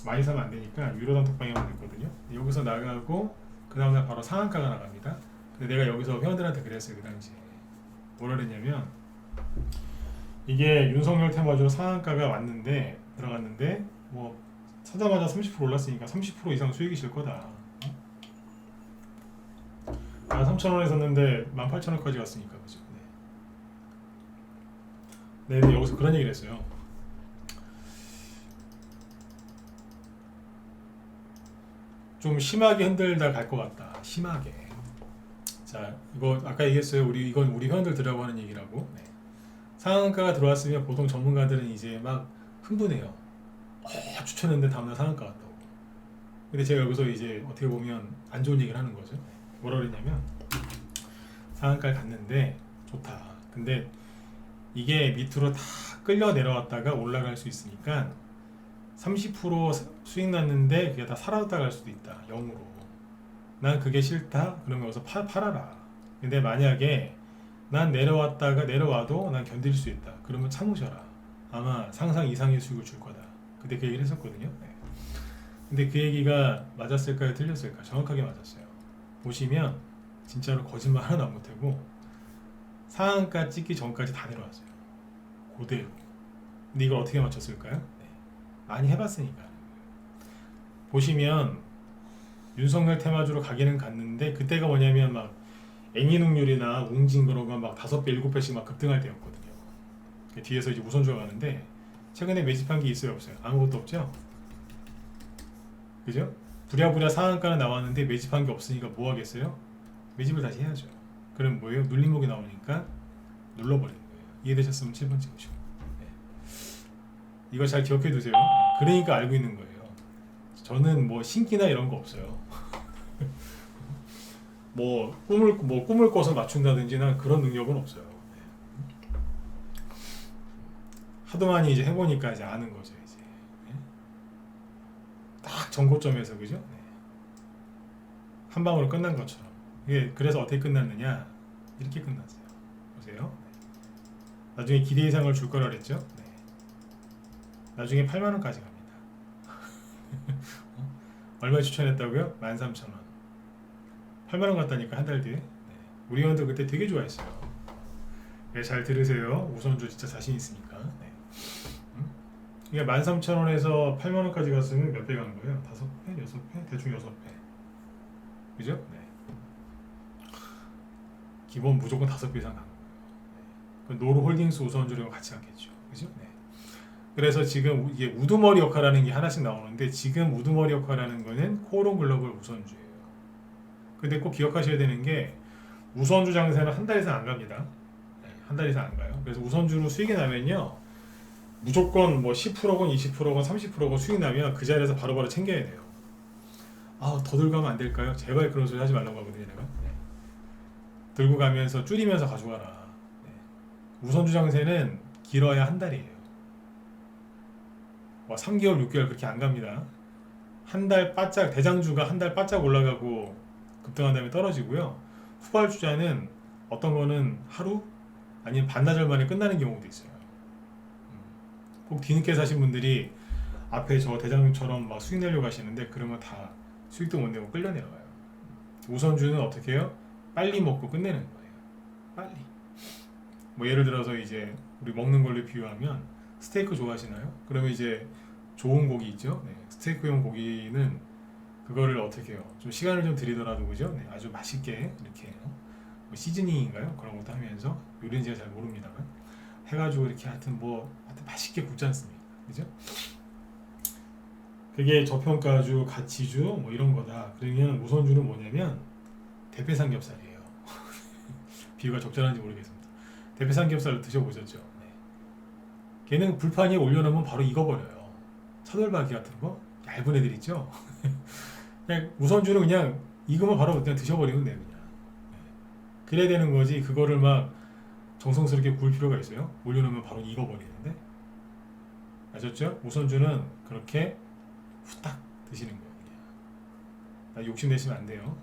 많이 사면 안 되니까 유료 단톡방에만 냈거든요. 여기서 나가고 그 다음날 바로 상한가가 나갑니다. 근데 내가 여기서 회원들한테 그랬어요. 그 당시에 뭐라 그랬냐면, 이게 윤석열 테마주로 상한가가 왔는데 들어갔는데 뭐 사자마자 30% 올랐으니까 30% 이상 수익이 실 거다. 13,000원에 샀는데 18,000원까지 갔으니까, 그죠? 네. 네, 여기서 그런 얘기를 했어요. 좀 심하게 흔들다 갈 것 같다. 심하게. 자, 이거 아까 얘기했어요. 이건 우리 회원들 들으라고 하는 얘기라고. 네. 상한가가 들어왔으면 보통 전문가들은 이제 막 흥분해요. 추천했는데 다음날 상한가 갔다고. 근데 제가 여기서 이제 어떻게 보면 안 좋은 얘기를 하는 거죠. 뭐라 그랬냐면, 상한가를 갔는데 좋다. 근데 이게 밑으로 다 끌려 내려왔다가 올라갈 수 있으니까 30% 수익 났는데 그게 다 사라졌다 갈 수도 있다. 0으로. 난 그게 싫다. 그러면 여기서 팔아라. 근데 만약에 난 내려와도 난 견딜 수 있다. 그러면 참으셔라. 아마 상상 이상의 수익을 줄 거다. 그때 그 얘기를 했었거든요. 네. 근데 그 얘기가 맞았을까요? 틀렸을까요? 정확하게 맞았어요. 보시면 진짜로 거짓말 하나도 안 못하고 상한가 찍기 전까지 다 내려왔어요. 그대로. 근데 이걸 어떻게 맞췄을까요? 네. 많이 해봤으니까. 보시면 윤석열 테마주로 가기는 갔는데 그때가 뭐냐면 막 애니능률이나 웅진 그런 거 막 5배, 7배씩 막 급등할 때였거든요. 뒤에서 이제 우선주가 가는데 최근에 매집한 게 있어요, 없어요? 아무것도 없죠? 그죠? 부랴부랴 상한가는 나왔는데 매집한 게 없으니까 뭐 하겠어요? 매집을 다시 해야죠. 그럼 뭐예요? 눌림목이 나오니까 눌러버리는 거예요. 이해되셨으면 7번 찍으시고. 네. 이거 잘 기억해 두세요. 그러니까 알고 있는 거예요. 저는 뭐 신기나 이런 거 없어요. 뭐 꿈을 꿔서 맞춘다든지 난 그런 능력은 없어요. 하도 많이 이제 해보니까 이제 아는 거죠 이제. 네? 딱 전고점에서 그죠? 네. 한 방으로 끝난 것처럼. 이게 그래서 어떻게 끝났느냐? 이렇게 끝났어요. 보세요. 네. 나중에 기대 이상을 줄 거라 그랬죠? 네. 나중에 8만 원까지 갑니다. 얼마 추천했다고요? 13,000원. 8만 원 갔다니까 한 달 뒤에. 네. 우리 회원들 그때 되게 좋아했어요. 네, 잘 들으세요. 우선주 진짜 자신 있으니까. 네. 이게 13,000원에서 8만 원까지 갔으면 몇 배 간 거예요? 5배? 6배? 대충 6배. 그죠? 네. 기본 무조건 5배 이상 간 거예요. 네. 노루홀딩스 우선주랑 같이 갔겠죠. 그죠? 네. 그래서 지금 이게 우두머리 역할하는 게 하나씩 나오는데 지금 우두머리 역할하는 거는 코오롱 글로벌 우선주예요. 근데 꼭 기억하셔야 되는 게 우선주 장세는 한 달 이상 안 갑니다. 네, 한 달 이상 안 가요. 그래서 우선주로 수익이 나면요. 무조건 뭐 10%건 20%건 30%건 수익 나면 그 자리에서 바로바로 챙겨야 돼요. 아, 더 들고 가면 안 될까요? 제발 그런 소리 하지 말라고 하거든요, 내가. 네. 들고 가면서 줄이면서 가져가라. 네. 우선주 장세는 길어야 한 달이에요. 3개월, 6개월 그렇게 안 갑니다. 한 달 바짝 대장주가 한 달 바짝 올라가고 급등한 다음에 떨어지고요. 후발주자는 어떤 거는 하루 아니면 반나절 만에 끝나는 경우도 있어요. 꼭 뒤늦게 사신 분들이 앞에 저 대장주처럼 막 수익 내려고 하시는데 그러면 다 수익도 못 내고 끌려 내려가요. 우선주는 어떻게 해요? 빨리 먹고 끝내는 거예요. 빨리. 뭐 예를 들어서 이제 우리 먹는 걸로 비유하면 스테이크 좋아하시나요? 그러면 이제 좋은 고기 있죠. 네. 스테이크용 고기는 그거를 어떻게 해요? 좀 시간을 좀 들이더라도 그죠? 네. 아주 맛있게 이렇게 뭐 시즈닝인가요? 그런 것도 하면서 요리는 제가 잘 모릅니다만 해가지고 이렇게 하여튼 맛있게 굽지 않습니까? 그죠? 그게 저평가주, 가치주 뭐 이런 거다. 그러면 우선주는 뭐냐면 대패 삼겹살이에요. 비유가 적절한지 모르겠습니다. 대패 삼겹살 드셔보셨죠? 네. 걔는 불판 위에 올려놓으면 바로 익어버려요. 차돌박이 같은 거 얇은 애들 있죠? 그냥 우선주는 그냥 익으면 바로 그냥 드셔버리면 돼요. 그냥. 네. 그래야 되는 거지 그거를 막 정성스럽게 구울 필요가 있어요? 올려놓으면 바로 익어버리는데 아셨죠? 우선주는 그렇게 후딱 드시는 거예요. 그냥. 욕심내시면 안 돼요.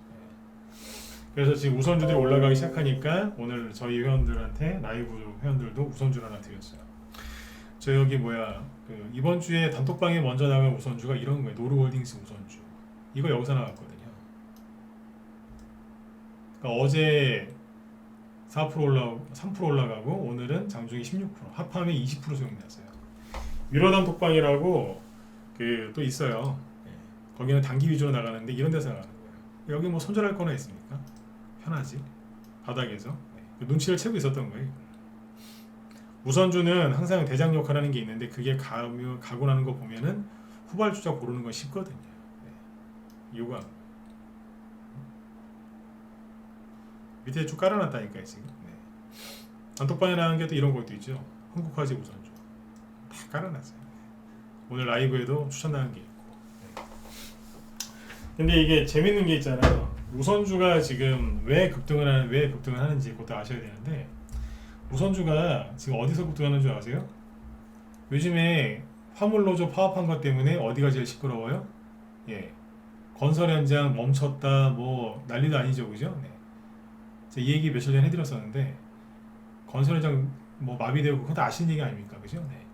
그래서 지금 우선주들이 올라가기 시작하니까 오늘 저희 회원들한테 라이브 회원들도 우선주 하나 드렸어요. 저 여기 그 이번 주에 단톡방에 먼저 나간 우선주가 이런 거예요. 노루홀딩스 우선주. 이거 여기서 나왔거든요. 그러니까 어제 4% 올라가고 3% 올라가고 오늘은 장중에 16% 합하면 20% 수익 났어요. 위로 단톡방이라고 그 또 있어요. 거기는 단기 위주로 나가는데 이런 데서 나가는 거예요. 여기 뭐 손절할 거나 있습니까? 편하지. 바닥에서 눈치를 채고 있었던 거예요. 우선주는 항상 대장 역할하는 게 있는데 그게 가고 나는 거 보면은 후발주자 고르는 건 쉽거든요. 이유가 밑에 쭉 깔아놨다니까요 지금. 단톡방에 나간 게 또 이런 것도 있죠. 흥국화재 우선주 다 깔아놨어요. 오늘 라이브에도 추천 나간 게 있고. 근데 이게 재밌는 게 있잖아요. 우선주가 지금 왜 급등을 하는지 그것도 아셔야 되는데 우선주가 지금 어디서 급등하는 줄 아세요? 요즘에 화물노조 파업한 것 때문에 어디가 제일 시끄러워요? 예, 건설 현장 멈췄다 뭐 난리도 아니죠, 그죠? 네. 제가 이 얘기 며칠 전에 해드렸었는데 건설 현장 뭐 마비되고 그것도 아시는 얘기 아닙니까, 그죠? 네.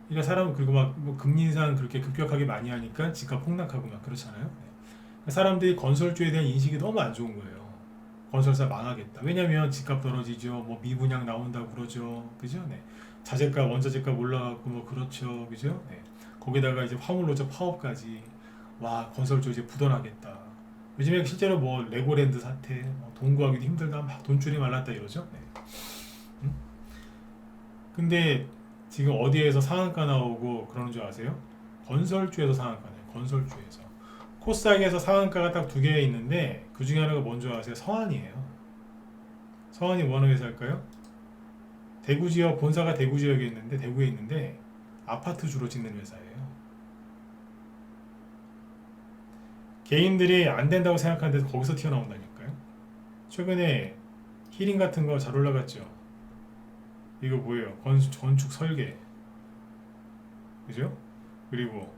그러니까 사람 그리고 뭐 금리 인상 그렇게 급격하게 많이 하니까 집값 폭락하고 막 그렇잖아요. 네. 사람들이 건설주에 대한 인식이 너무 안 좋은 거예요. 건설사 망하겠다. 왜냐면 집값 떨어지죠. 뭐 미분양 나온다고 그러죠. 그죠? 네. 자재값, 원자재값 올라가고 뭐 그렇죠. 그죠? 네. 거기다가 이제 화물노조 파업까지 와 건설주 이제 부도나겠다. 요즘에 실제로 뭐 레고랜드 사태, 돈 구하기도 힘들다, 막 돈줄이 말랐다 이러죠. 네. 응? 근데 지금 어디에서 상한가 나오고 그러는 줄 아세요? 건설주에서 상한가네요. 건설주에서. 코스닥에서 상한가가 딱 2개 있는데 그 중에 하나가 뭔지 아세요? 성한이에요. 성한이 뭐 하는 회사일까요? 대구 지역, 본사가 대구 지역에 있는데 대구에 있는데 아파트 주로 짓는 회사예요. 개인들이 안 된다고 생각하는 데서 거기서 튀어나온다니까요. 최근에 히링 같은 거 잘 올라갔죠. 이거 뭐예요? 건축 설계. 그죠? 그리고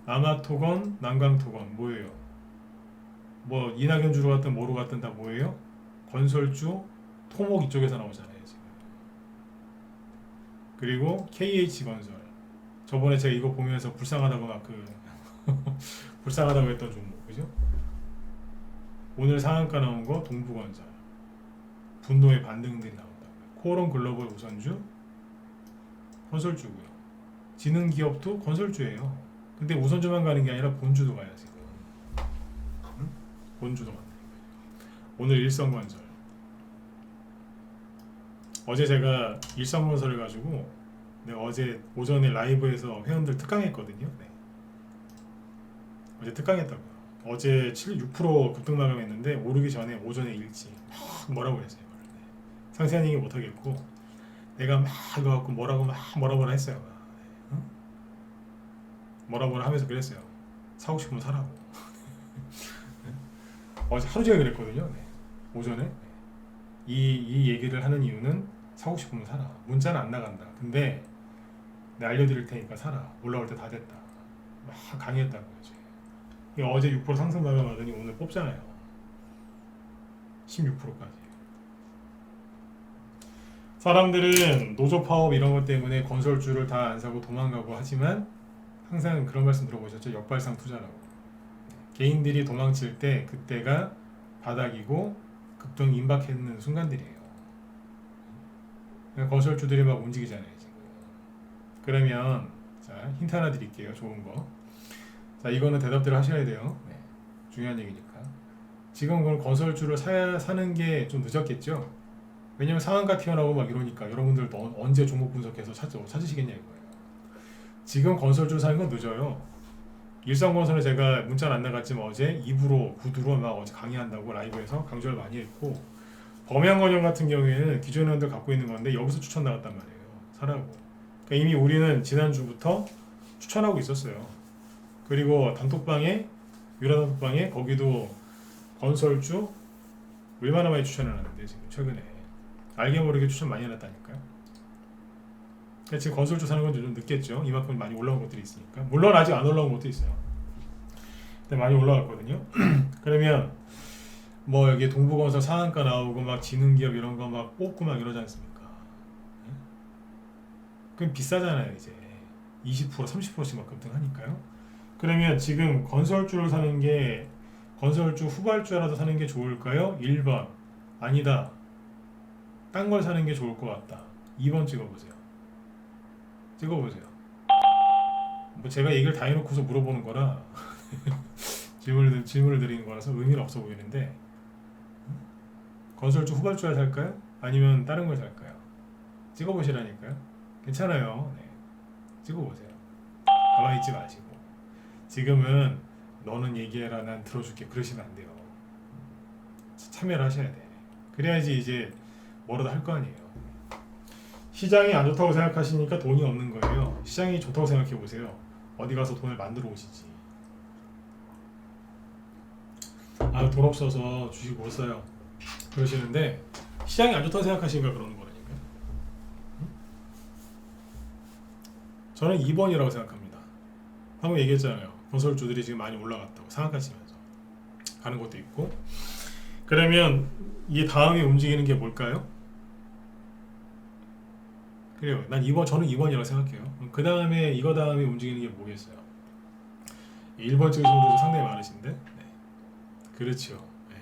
남아토건, 남강토건 뭐예요? 뭐 이낙연 주로 갔든 뭐로 갔든 다 뭐예요? 건설주, 토목 이쪽에서 나오잖아요 지금. 그리고 KH건설 저번에 제가 이거 보면서 불쌍하다고 막 불쌍하다고 했던 종목 그죠? 오늘 상한가 나온 거 동부건설 분노의 반등들이 나온다고요. 코오롱 글로벌 우선주 건설주고요. 지능기업도 건설주예요. 근데 우선주만 가는 게 아니라 본주도 가요 지금. 응? 본주도 간다. 오늘 일성건설. 어제 제가 일성건설을 가지고 내가 어제 오전에 라이브에서 회원들 특강했거든요. 네. 어제 특강했다고요. 어제 6% 급등 마감했는데 오르기 전에 오전에 일찍 막 뭐라고 했어요. 네. 상세한 얘기 못 하겠고 내가 막 이거 갖고 뭐라고 했어요. 네. 응? 뭐라 하면서 그랬어요. 사고 싶으면 사라고. 네. 어제 하루 종일 그랬거든요. 네. 오전에 네. 이 얘기를 하는 이유는 사고 싶으면 사라. 문자는 안 나간다. 근데 내가 알려드릴 테니까 사라. 올라올 때 다 됐다. 막 강의했다고요. 어제 6% 상승 마감하더니 오늘 뽑잖아요. 16%까지. 사람들은 노조 파업 이런 것 때문에 건설주를 다 안 사고 도망가고 하지만 항상 그런 말씀 들어보셨죠? 역발상 투자라고. 개인들이 도망칠 때 그때가 바닥이고 급등 임박했는 순간들이에요. 건설주들이 막 움직이잖아요 지금. 그러면 자 힌트 하나 드릴게요. 좋은 거. 자 이거는 대답들 하셔야 돼요. 네, 중요한 얘기니까. 지금 그럼 건설주를 사는 게 좀 늦었겠죠? 왜냐면 상한가 튀어나오고 막 이러니까 여러분들도 언제 종목 분석해서 찾으시겠냐 이거예요. 지금 건설주 사는 건 늦어요. 일성건설은 제가 문자는 안 나갔지만 어제 2부로 9두로 막 어제 강의한다고 라이브에서 강조를 많이 했고 범양건영 같은 경우에는 기존 회원들 갖고 있는 건데 여기서 추천 나갔단 말이에요. 사라고. 그러니까 이미 우리는 지난주부터 추천하고 있었어요. 그리고 단톡방에 유라단톡방에 거기도 건설주 얼마나 많이 추천을 하는데 지금 최근에 알게 모르게 추천 많이 해놨다니까요. 그러니까 지금 건설주 사는 건 좀 늦겠죠. 이만큼 많이 올라온 것들이 있으니까. 물론 아직 안 올라온 것도 있어요. 근데 많이 올라왔거든요. 그러면 뭐 여기 동부건설 상한가 나오고 막 지능기업 이런 거 막 뽑고 막 이러지 않습니까? 그럼 비싸잖아요 이제 20% 30%씩 막 급등하니까요. 그러면 지금 건설주를 사는 게 건설주 후발주라도 사는 게 좋을까요? 1번 아니다. 딴 걸 사는 게 좋을 것 같다. 2번 찍어보세요. 뭐 제가 얘기를 다 해놓고서 물어보는 거라 질문을 드리는 거라서 의미는 없어 보이는데 건설주 후발주를 살까요? 아니면 다른 걸 살까요? 찍어보시라니까요. 괜찮아요. 네. 찍어보세요. 가만히 있지 마시고 지금은 너는 얘기해라 난 들어줄게 그러시면 안 돼요. 참여를 하셔야 돼. 그래야지 이제 뭐라도 할 거 아니에요. 시장이 안 좋다고 생각하시니까 돈이 없는 거예요. 시장이 좋다고 생각해 보세요. 어디 가서 돈을 만들어 오시지. 아, 돈 없어서 주식 못 사요. 그러시는데 시장이 안 좋다고 생각하시니까 그러는 거라니까요. 저는 2번이라고 생각합니다. 방금 얘기했잖아요. 건설주들이 지금 많이 올라갔다고 상한가 치면서 가는 것도 있고. 그러면 이 다음에 움직이는 게 뭘까요? 그래요. 저는 2번이라고 생각해요. 그 다음에 이거 다음에 움직이는 게 뭐겠어요? 1번 찍으신 분들도 상당히 많으신데. 네. 그렇죠. 네.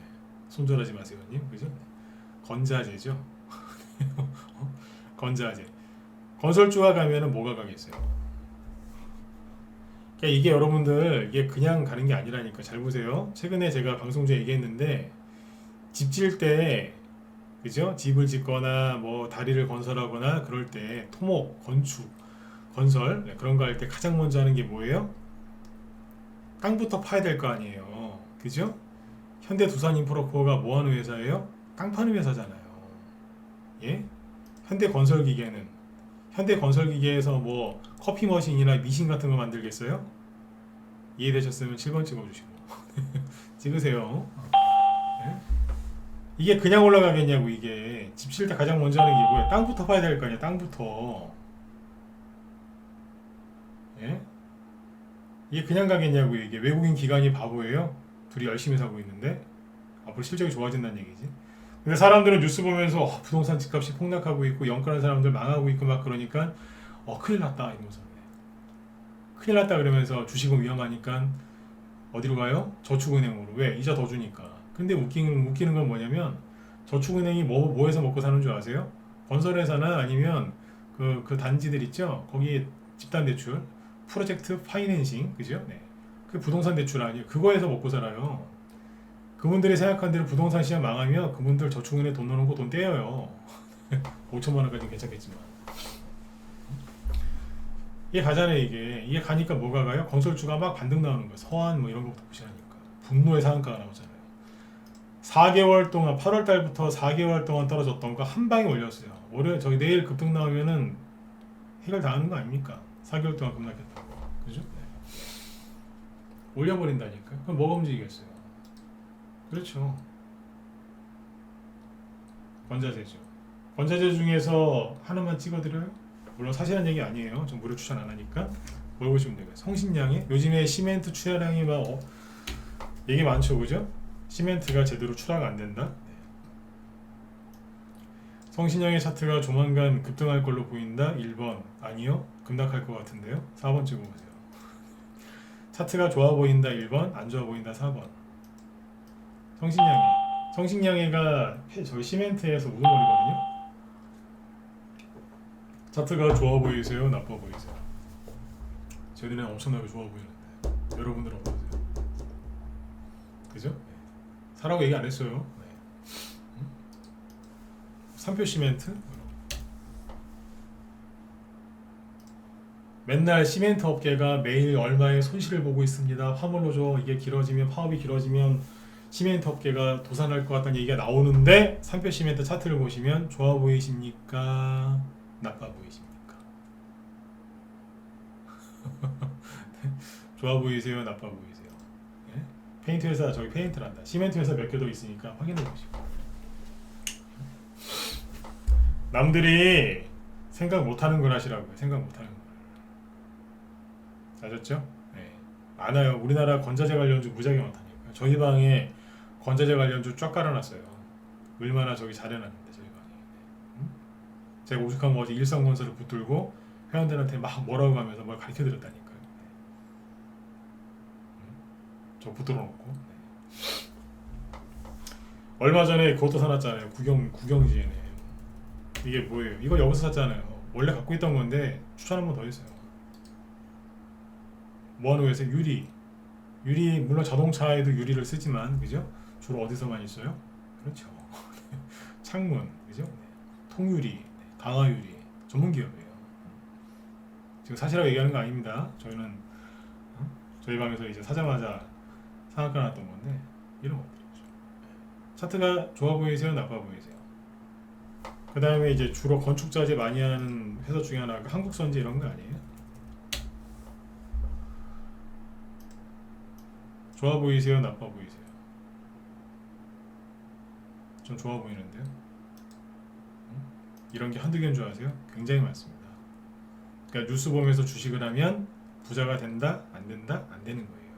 손절하지 마세요, 님. 그죠? 네. 건자재죠. 건자재. 건설주가 가면은 뭐가 가겠어요? 그러니까 이게 여러분들 이게 그냥 가는 게 아니라니까. 잘 보세요. 최근에 제가 방송 중에 얘기했는데 집 지을 때 그죠? 집을 짓거나 뭐 다리를 건설하거나 그럴 때 토목, 건축, 건설 그런 거 할 때 가장 먼저 하는 게 뭐예요? 땅부터 파야 될 거 아니에요. 그죠? 현대두산인프라코어가 뭐 하는 회사예요? 땅 파는 회사잖아요. 예? 현대건설기계에서 뭐 커피 머신이나 미신 같은 거 만들겠어요? 이해되셨으면 7번 찍어주시고 찍으세요. 예? 이게 그냥 올라가겠냐고. 이게 집 칠 때 가장 먼저 하는 게 뭐야? 땅부터 파야 될 거 아니야. 땅부터. 이게 그냥 가겠냐고. 이게 외국인 기관이 바보예요. 둘이 열심히 사고 있는데 앞으로 실적이 좋아진다는 얘기지. 근데 사람들은 뉴스 보면서 부동산 집값이 폭락하고 있고 연간한 사람들 망하고 있고 막 그러니까 큰일 났다 이러면서 큰일 났다 그러면서 주식은 위험하니까 어디로 가요? 저축은행으로. 왜? 이자 더 주니까. 근데 웃기는 건 뭐냐면 저축은행이 뭐에서 먹고 사는 줄 아세요? 건설회사나 아니면 그 단지들 있죠? 거기 집단대출, 프로젝트 파이낸싱, 그죠? 네. 그 부동산 대출 아니에요. 그거에서 먹고 살아요. 그분들이 생각한 대로 부동산 시장 망하면 그분들 저축은행에 돈 넣어놓고 돈 떼어요. 5천만 원까지는 괜찮겠지만. 이게 가잖아요. 이게 가니까 뭐가 가요? 건설주가 막 반등 나오는 거예요. 서한 뭐 이런 것부터 보시라니까. 분노의 상한가가 나오잖아요. 4개월 동안 8월 달부터 4개월 동안 떨어졌던 거 한 방에 올렸어요. 내일 급등 나오면은 해결 당하는 거 아닙니까? 4개월 동안 급락했다고. 그죠? 네. 올려버린다니까. 그럼 뭐가 움직이겠어요? 그렇죠. 원자재죠. 원자재 중에서 하나만 찍어드려요? 물론 사실한 얘기 아니에요. 전 무료 추천 안 하니까. 뭘 보시면 돼요? 성신량이 요즘에 시멘트 출하량이 막 얘기 많죠, 그죠? 시멘트가 제대로 출하가 안 된다. 네. 성신량의 차트가 조만간 급등할 걸로 보인다. 1번 아니요, 급락할 것 같은데요. 4번 찍어보세요. 차트가 좋아 보인다. 1번, 안 좋아 보인다. 4번. 성신량이가 저희 시멘트에서 우두머리거든요. 차트가 좋아 보이세요? 나빠 보이세요? 제 눈에 엄청나게 좋아 보이는데 여러분들은 어떠세요? 그죠? 네. 사라고 얘기 안 했어요. 네. 삼표 시멘트 맨날 시멘트 업계가 매일 얼마의 손실을 보고 있습니다. 화물로죠. 이게 길어지면 파업이 길어지면 시멘트 업계가 도산할 것 같다는 얘기가 나오는데 삼표 시멘트 차트를 보시면 좋아 보이십니까? 나빠 보이십니까? 좋아 보이세요? 나빠 보이세요? 예? 페인트 회사 저기 페인트란다. 시멘트 회사 몇 개 더 있으니까 확인해 보시고. 남들이 생각 못하는 걸 하시라고요. 생각 못하는 걸. 아셨죠? 네. 많아요. 우리나라 건자재 관련주 무지하게 많다니까요. 저희 방에 건자재 관련주 쫙 깔아놨어요. 얼마나 저기 잘해놨는데 저희 방에. 응? 제가 오죽한 거 어제 일성건설을 붙들고 회원들한테 막 뭐라고 하면서 뭘 가르쳐드렸다니까요. 저 붙들어놓고. 얼마 전에 그것도 사놨잖아요. 구경지에네. 이게 뭐예요? 이거 여기서 샀잖아요. 원래 갖고 있던 건데 추천 한 번 더 했어요. 뭐하는 거에서 유리 물론 자동차에도 유리를 쓰지만 그죠? 주로 어디서 많이 써요? 그렇죠. 창문 그죠? 네. 통유리, 강화유리 전문 기업이에요. 지금 사실하고 얘기하는 거 아닙니다. 저희는 저희 방에서 이제 사자마자 상한가 났던 건데 이런 것들이죠. 차트가 좋아 보이세요? 나빠 보이세요? 그 다음에 이제 주로 건축자재 많이 하는 회사 중에 하나가 한국선제 이런 거 아니에요? 좋아 보이세요? 나빠 보이세요? 좀 좋아 보이는데요? 이런 게 한두 개인 줄 아세요? 굉장히 많습니다. 그러니까 뉴스 보면서 주식을 하면 부자가 된다? 안 된다? 안 되는 거예요.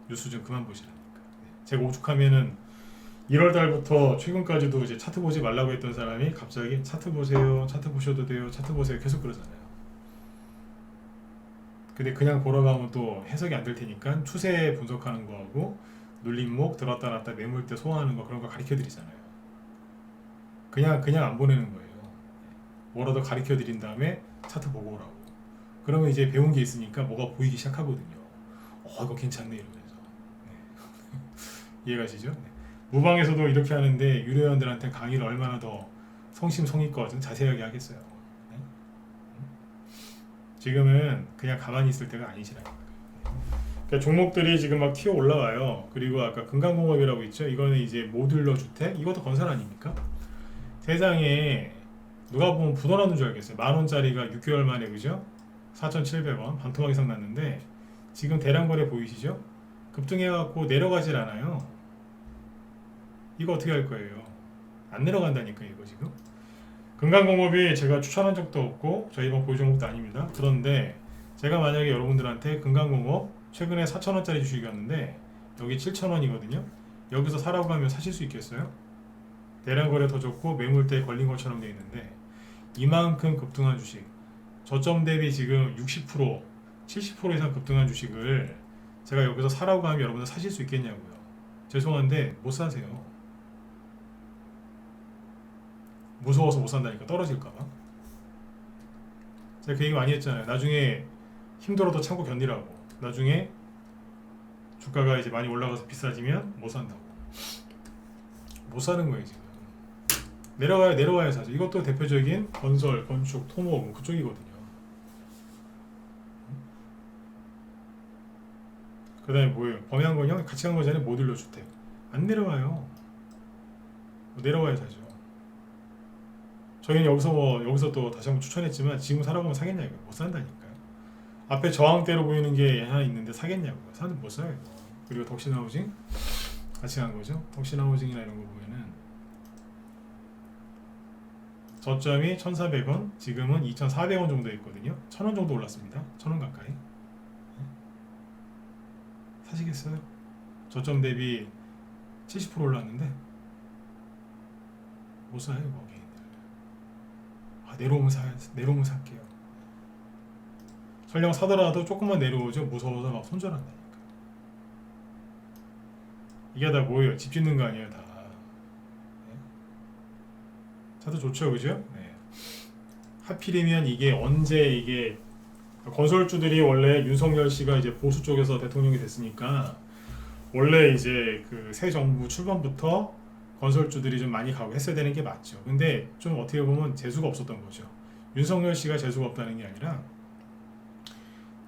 뉴스 좀 그만 보시라니까. 제가 오죽하면은 1월 달부터 최근까지도 이제 차트 보지 말라고 했던 사람이 갑자기 차트 보세요, 차트 보셔도 돼요, 차트 보세요 계속 그러잖아요. 근데 그냥 보러 가면 또 해석이 안 될 테니까 추세 분석하는 거하고 눌림목 들었다 놨다 매물대 소화하는 거 그런 거 가르쳐 드리잖아요. 그냥 안 보내는 거예요. 뭐라도 가르쳐 드린 다음에 차트 보고 오라고. 그러면 이제 배운 게 있으니까 뭐가 보이기 시작하거든요. 이거 괜찮네 이러면서. 네. 이해가시죠? 네. 무방에서도 이렇게 하는데 유료원들한테 강의를 얼마나 더 성심성의껏 자세하게 하겠어요. 네? 지금은 그냥 가만히 있을 때가 아니시라니까요. 그러니까 종목들이 지금 막 튀어 올라와요. 그리고 아까 금강공업이라고 있죠. 이거는 이제 모듈러 주택. 이것도 건설 아닙니까? 세상에 누가 보면 부도나는 줄 알겠어요. 10,000원짜리가 6개월 만에 그죠? 4,700원 반토막 이상 났는데 지금 대량 거래 보이시죠? 급등해갖고 내려가질 않아요. 이거 어떻게 할 거예요? 안 내려간다니까 이거 지금. 금강공업이 제가 추천한 적도 없고 저희 방 보유 종목도 아닙니다. 그런데 제가 만약에 여러분들한테 금강공업 최근에 4,000원짜리 주식이었는데 여기 7,000원이거든요. 여기서 사라고 하면 사실 수 있겠어요? 대량 거래 더 좋고 매물대에 걸린 것처럼 되어 있는데 이만큼 급등한 주식, 저점 대비 지금 60%, 70% 이상 급등한 주식을 제가 여기서 사라고 하면 여러분들 사실 수 있겠냐고요. 죄송한데 못 사세요. 무서워서 못 산다니까. 떨어질까봐. 제가 그 얘기 많이 했잖아요. 나중에 힘들어도 참고 견디라고. 나중에 주가가 이제 많이 올라가서 비싸지면 못 산다고. 못 사는 거예요 지금. 내려와야 사죠. 이것도 대표적인 건설, 건축, 토목 뭐 그쪽이거든요. 그 다음에 뭐예요? 범양건형 같이 간 거잖아요. 모듈러 주택. 안 내려와요. 내려와야 사죠. 저희는 여기서 또 다시 한번 추천했지만 지금 사라고 하면 사겠냐고요. 못 산다니까요. 앞에 저항대로 보이는 게 하나 있는데 사겠냐고요. 사는 못 사요. 그리고 덕신하우징 같이 간 거죠. 덕신하우징이나 이런 거 보면은 저점이 1,400원, 지금은 2,400원 정도 있거든요. 1,000원 정도 올랐습니다. 1,000원 가까이. 사시겠어요? 저점 대비 70% 올랐는데 못 사요, 뭐 개인들. 내려오면 살게요. 설령 사더라도 조금만 내려오죠. 무서워서 막 손절한다니까. 이게 다 뭐예요? 집 짓는 거 아니에요, 다. 네? 차도 좋죠, 그죠? 네. 하필이면 이게 언제 이게 건설주들이 원래 윤석열 씨가 이제 보수 쪽에서 대통령이 됐으니까 원래 이제 그 새 정부 출범부터 건설주들이 좀 많이 가고 했어야 되는 게 맞죠. 근데 좀 어떻게 보면 재수가 없었던 거죠. 윤석열 씨가 재수가 없다는 게 아니라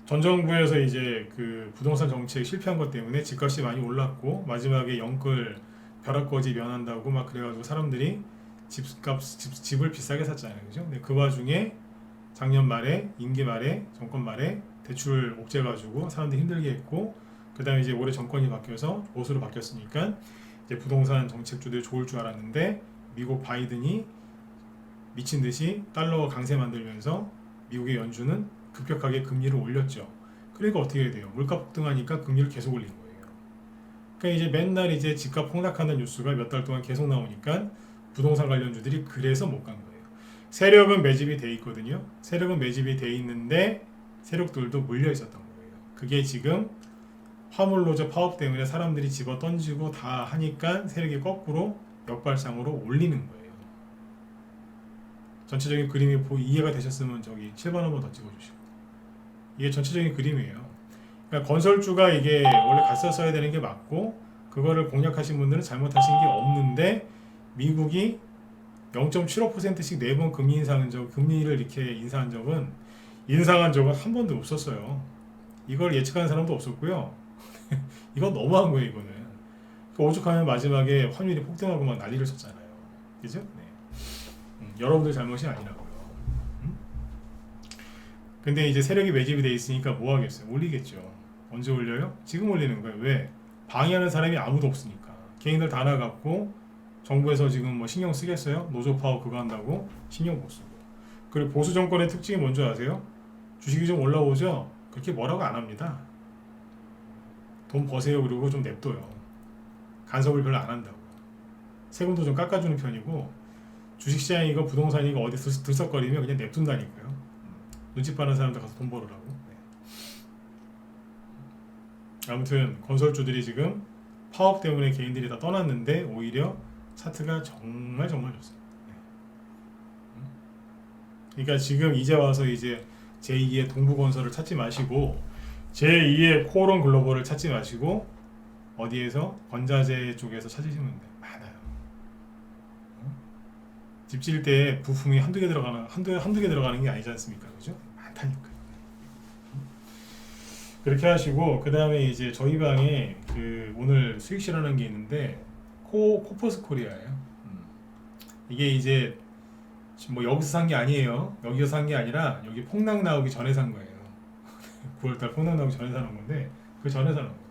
전 정부에서 이제 그 부동산 정책 실패한 것 때문에 집값이 많이 올랐고 마지막에 영끌 벼락거지 면한다고 막 그래가지고 사람들이 집을 비싸게 샀잖아요, 그죠? 근데 그 와중에 작년 말에 임기 말에 정권 말에 대출 옥죄가지고 사람들이 힘들게 했고 그 다음에 이제 올해 정권이 바뀌어서 보수로 바뀌었으니까 이제 부동산 정책주들이 좋을 줄 알았는데 미국 바이든이 미친 듯이 달러 강세 만들면서 미국의 연준은 급격하게 금리를 올렸죠. 그러니까 어떻게 해야 돼요? 물가 폭등하니까 금리를 계속 올린 거예요. 그러니까 이제 맨날 이제 집값 폭락하는 뉴스가 몇 달 동안 계속 나오니까 부동산 관련주들이 그래서 못 간 거예요. 세력은 매집이 돼 있거든요. 세력은 매집이 돼 있는데 세력들도 몰려 있었던 거예요. 그게 지금 화물노조 파업 때문에 사람들이 집어 던지고 다 하니까 세력이 거꾸로 역발상으로 올리는 거예요. 전체적인 그림이 이해가 되셨으면 저기 7번 한번 더 찍어주시고. 이게 전체적인 그림이에요. 그러니까 건설주가 이게 원래 갔었어야 되는 게 맞고 그거를 공략하신 분들은 잘못하신 게 없는데 미국이 0.75%씩 4번 금리를 이렇게 인상한 적은 한 번도 없었어요. 이걸 예측하는 사람도 없었고요. 이건 너무한 거예요, 이거는. 오죽하면 마지막에 환율이 폭등하고 막 난리를 쳤잖아요. 그죠? 네. 여러분들 잘못이 아니라고요. 근데 이제 세력이 매집이 돼 있으니까 뭐 하겠어요? 올리겠죠. 언제 올려요? 지금 올리는 거예요. 왜? 방해하는 사람이 아무도 없으니까. 개인들 다 나갔고 정부에서 지금 뭐 신경 쓰겠어요? 노조 파업 그거 한다고 신경 못 쓰고. 그리고 보수 정권의 특징이 뭔지 아세요? 주식이 좀 올라오죠? 그렇게 뭐라고 안 합니다. 돈 버세요 그리고 좀 냅둬요. 간섭을 별로 안 한다고. 세금도 좀 깎아주는 편이고 주식시장이고 부동산이고 어디 들썩거리면 그냥 냅둔다니까요. 눈치 빠른 사람들 가서 돈 벌으라고. 네. 아무튼 건설주들이 지금 파업 때문에 개인들이 다 떠났는데 오히려 차트가 정말 좋습니다. 네. 그러니까 지금 이제 와서 이제 제2의 동부건설을 찾지 마시고 제2의 코오롱 글로벌을 찾지 마시고 어디에서 건자재 쪽에서 찾으시면 돼요. 많아요. 집 지을 때 부품이 한두 개 들어가는 게 아니지 않습니까? 그죠? 많다니까. 그렇게 하시고 그 다음에 이제 저희 방에 그 오늘 수익 실현한 게 있는데 코퍼스 코리아예요. 이게 이제 뭐 여기서 산 게 아니에요. 여기서 산 게 아니라 여기 폭락 나오기 전에 산 거예요. 9월달 폭락 나오기 전에 사는 건데 그 전에 사는 거예요.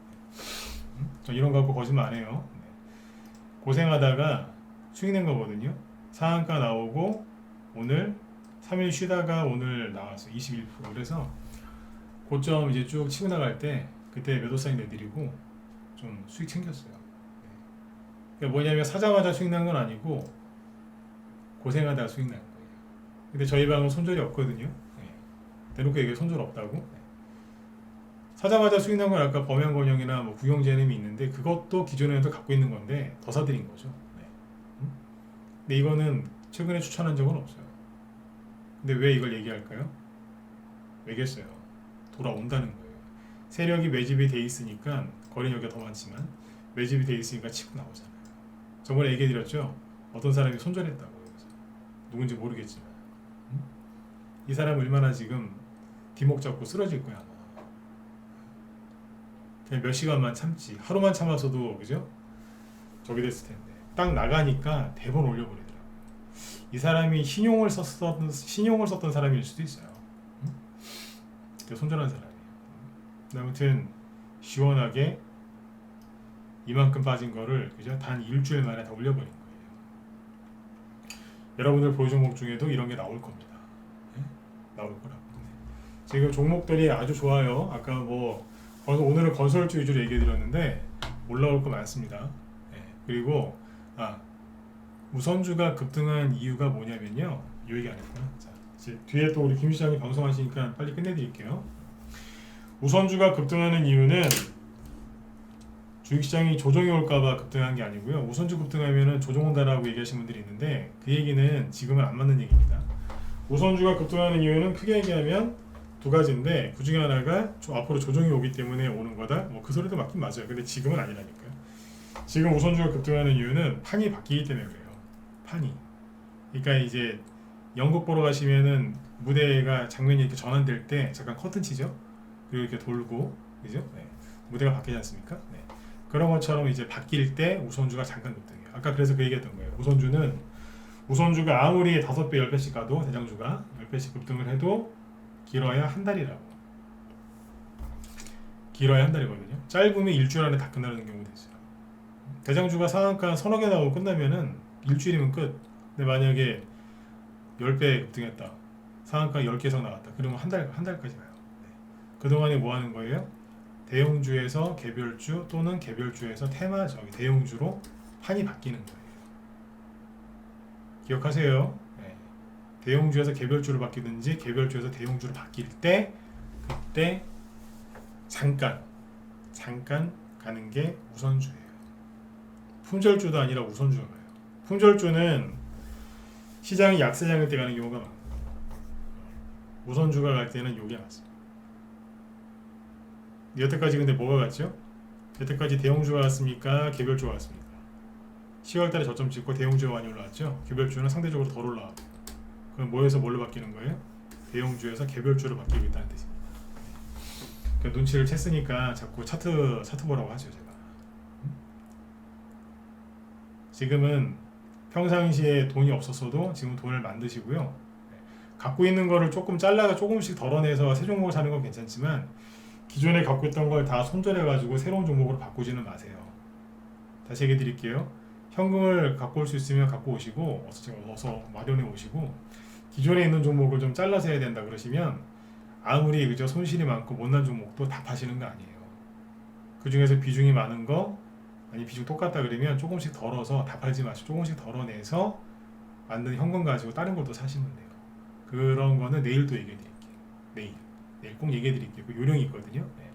저 이런 거 갖고 거짓말 안 해요. 네. 고생하다가 수익 낸 거거든요. 상한가 나오고 오늘 3일 쉬다가 오늘 나왔어. 21%. 그래서 고점 이제 쭉 치고 나갈 때 그때 매도 사인 내드리고 좀 수익 챙겼어요. 그러니까 뭐냐면 사자마자 수익 난 건 아니고 고생하다가 수익 난 거예요. 근데 저희 방은 손절이 없거든요. 대놓고 얘기해 손절 없다고. 사자마자 수익 난 건 아까 범양건영이나 뭐 구경제님이 있는데 그것도 기존에도 갖고 있는 건데 더 사드린 거죠. 근데 이거는 최근에 추천한 적은 없어요. 근데 왜 이걸 얘기할까요? 왜겠어요? 돌아온다는 거예요. 세력이 매집이 돼 있으니까 거래력이 더 많지만 매집이 돼 있으니까 치고 나오잖아요. 저번에 얘기해 드렸죠? 어떤 사람이 손절했다고. 누군지 모르겠지만 이 사람 얼마나 지금 뒷목 잡고 쓰러질 거야. 아마. 그냥 몇 시간만 참지. 하루만 참았어도 그죠? 저기 됐을 텐데 딱 나가니까 대본 올려버리더라고요. 이 사람이 신용을 썼던 사람일 수도 있어요. 손절한 사람이에요. 아무튼 시원하게 이만큼 빠진 거를 그죠? 단 일주일 만에 다 올려버린 거예요. 여러분들 보유 종목 중에도 이런 게 나올 겁니다. 네? 나올 거라고. 지금 종목들이 아주 좋아요. 아까 뭐 오늘은 건설주 위주로 얘기해 드렸는데 올라올 거 많습니다. 네. 그리고 우선주가 급등한 이유가 뭐냐면요. 이 얘기 안 했구나. 자, 이제 뒤에 또 우리 김 시장이 방송하시니까 빨리 끝내드릴게요. 우선주가 급등하는 이유는 주식시장이 조정이 올까봐 급등한 게 아니고요. 우선주 급등하면은 조정 온다라고 얘기하시는 분들이 있는데 그 얘기는 지금은 안 맞는 얘기입니다. 우선주가 급등하는 이유는 크게 얘기하면 두 가지인데 그 중에 하나가 앞으로 조정이 오기 때문에 오는 거다. 뭐 그 소리도 맞긴 맞아요. 근데 지금은 아니라니까요. 지금 우선주가 급등하는 이유는 판이 바뀌기 때문에 그래요. 판이. 그러니까 이제 연극 보러 가시면은 무대가 장면이 이렇게 전환될 때 잠깐 커튼 치죠. 그리고 이렇게 돌고 그죠? 네. 무대가 바뀌지 않습니까? 네. 그런 것처럼 이제 바뀔 때 우선주가 잠깐 급등해요. 아까 그래서 그 얘기했던 거예요. 우선주가 아무리 5배, 10배씩 가도 대장주가 10배씩 급등을 해도 길어야 한 달이라고. 길어야 한 달이거든요. 짧으면 일주일 안에 다 끝나는 경우도 있어요. 대장주가 상한가 서너 개 나오고 끝나면은 일주일이면 끝. 근데 만약에 10배 급등했다. 상한가 10개 이상 나왔다. 그러면 한 달까지 가요. 네. 그동안에 뭐 하는 거예요? 대형주에서 개별주 또는 개별주에서 대형주로 판이 바뀌는 거예요. 기억하세요. 네. 대형주에서 개별주로 바뀌든지 개별주에서 대형주로 바뀔 때 그때 잠깐 가는 게 우선주예요. 품절주도 아니라 우선주가 가요. 품절주는 시장이 약세장일 때 가는 경우가 많아요. 우선주가 갈 때는 요게 맞습니다. 여태까지 근데 뭐가 갔죠? 여태까지 대형주가 갔습니까? 개별주가 갔습니까? 10월달에 저점 찍고 대형주가 많이 올라왔죠? 개별주는 상대적으로 덜 올라와요. 그럼 뭐에서 뭘로 바뀌는 거예요? 대형주에서 개별주로 바뀌고 있다는 뜻입니다. 그러니까 눈치를 챘으니까 자꾸 차트 보라고 하죠 제가. 지금은 평상시에 돈이 없었어도 지금 돈을 만드시고요. 갖고 있는 거를 조금 잘라가 조금씩 덜어내서 새 종목을 사는 건 괜찮지만 기존에 갖고 있던 걸 다 손절해가지고 새로운 종목으로 바꾸지는 마세요. 다시 얘기해 드릴게요. 현금을 갖고 올 수 있으면 갖고 오시고 어서 마련해 오시고 기존에 있는 종목을 좀 잘라서 해야 된다 그러시면 아무리 그저 손실이 많고 못난 종목도 다 파시는 거 아니에요. 그 중에서 비중이 많은 거 아니 비중 똑같다 그러면 조금씩 덜어서 다 팔지 마시고 조금씩 덜어내서 만든 현금 가지고 다른 것도 사시면 돼요. 그런 거는 내일 또 얘기해 드릴게요. 내일 꼭 얘기해 드릴게요. 그 요령이 있거든요. 네.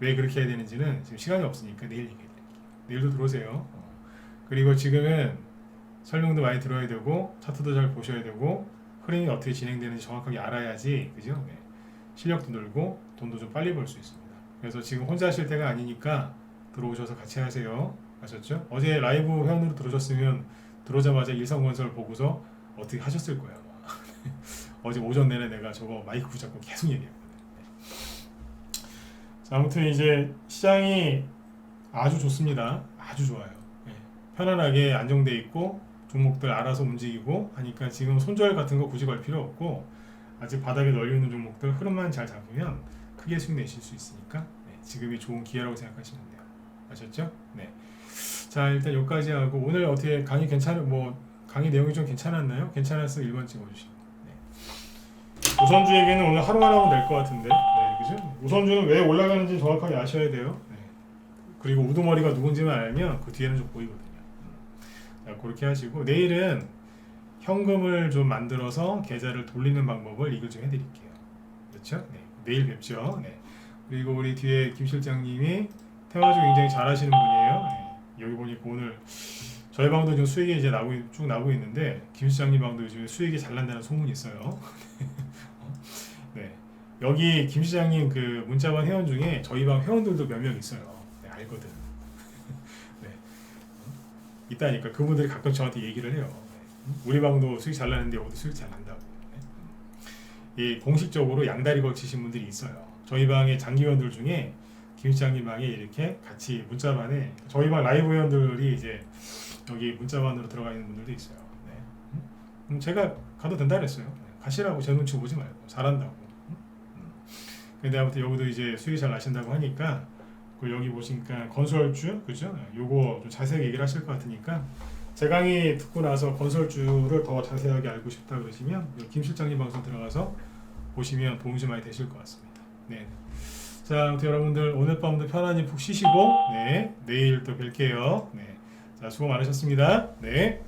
왜 그렇게 해야 되는지는 지금 시간이 없으니까 내일 얘기해 드릴게요. 내일도 들어오세요. 그리고 지금은 설명도 많이 들어야 되고 차트도 잘 보셔야 되고 흐름이 어떻게 진행되는지 정확하게 알아야지 그죠? 네. 실력도 늘고 돈도 좀 빨리 벌 수 있습니다. 그래서 지금 혼자 하실 때가 아니니까 들어오셔서 같이 하세요. 아셨죠? 어제 라이브 회원으로 들어오셨으면 들어오자마자 일성건설 보고서 어떻게 하셨을 거예요. 어제 오전 내내 내가 저거 마이크 붙잡고 계속 얘기했거든요. 자, 아무튼 이제 시장이 아주 좋습니다. 아주 좋아요. 네. 편안하게 안정돼 있고 종목들 알아서 움직이고 하니까 지금 손절 같은 거 굳이 걸 필요 없고 아직 바닥에 널려 있는 종목들 흐름만 잘 잡으면 크게 수익 내실 수 있으니까 네, 지금이 좋은 기회라고 생각하시면 돼요. 아셨죠? 네. 자, 일단 여기까지 하고 오늘 어떻게 강의 강의 내용이 좀 괜찮았나요? 괜찮았으면 1번 찍어주시고. 네. 우선주에게는 오늘 하루만 하면 될 것 같은데. 네, 그죠? 그죠? 우선주는 왜 올라가는지 정확하게 아셔야 돼요. 네. 그리고 우두머리가 누군지만 알면 그 뒤에는 좀 보이거든요. 자, 그렇게 하시고 내일은 현금을 좀 만들어서 계좌를 돌리는 방법을 이걸 좀 해드릴게요. 그렇죠? 네. 내일 뵙죠. 네. 그리고 우리 뒤에 김 실장님이 테마주 굉장히 잘하시는 분이에요. 네. 여기 보니까 오늘 저희 방도 좀 수익이 이제 쭉 나고 있는데 김 실장님 방도 요즘에 수익이 잘 난다는 소문이 있어요. 네. 여기 김 시장님 그 문자반 회원 중에 저희 방 회원들도 몇 명 있어요. 네, 알거든. 네. 있다니까 그분들이 가끔 저한테 얘기를 해요. 네. 우리 방도 수익 잘 나는데 여기도 수익 잘 난다고. 네. 이 공식적으로 양다리 걸치신 분들이 있어요. 저희 방의 장기 회원들 중에 김 시장님 방에 이렇게 같이 문자반에 저희 방 라이브 회원들이 이제 여기 문자반으로 들어가 있는 분들도 있어요. 네. 제가 가도 된다 그랬어요. 네. 가시라고 제 눈치 보지 말고 잘한다고. 근데 아무튼 여기도 이제 수익이 잘 나신다고 하니까 그 여기 보시니까 건설주 그죠? 요거 좀 자세하게 얘기를 하실 것 같으니까 제 강의 듣고 나서 건설주를 더 자세하게 알고 싶다 그러시면 김 실장님 방송 들어가서 보시면 도움이 좀 많이 되실 것 같습니다. 네. 자, 아무튼 여러분들 오늘 밤도 편안히 푹 쉬시고 네, 내일 또 뵐게요. 네. 자, 수고 많으셨습니다. 네.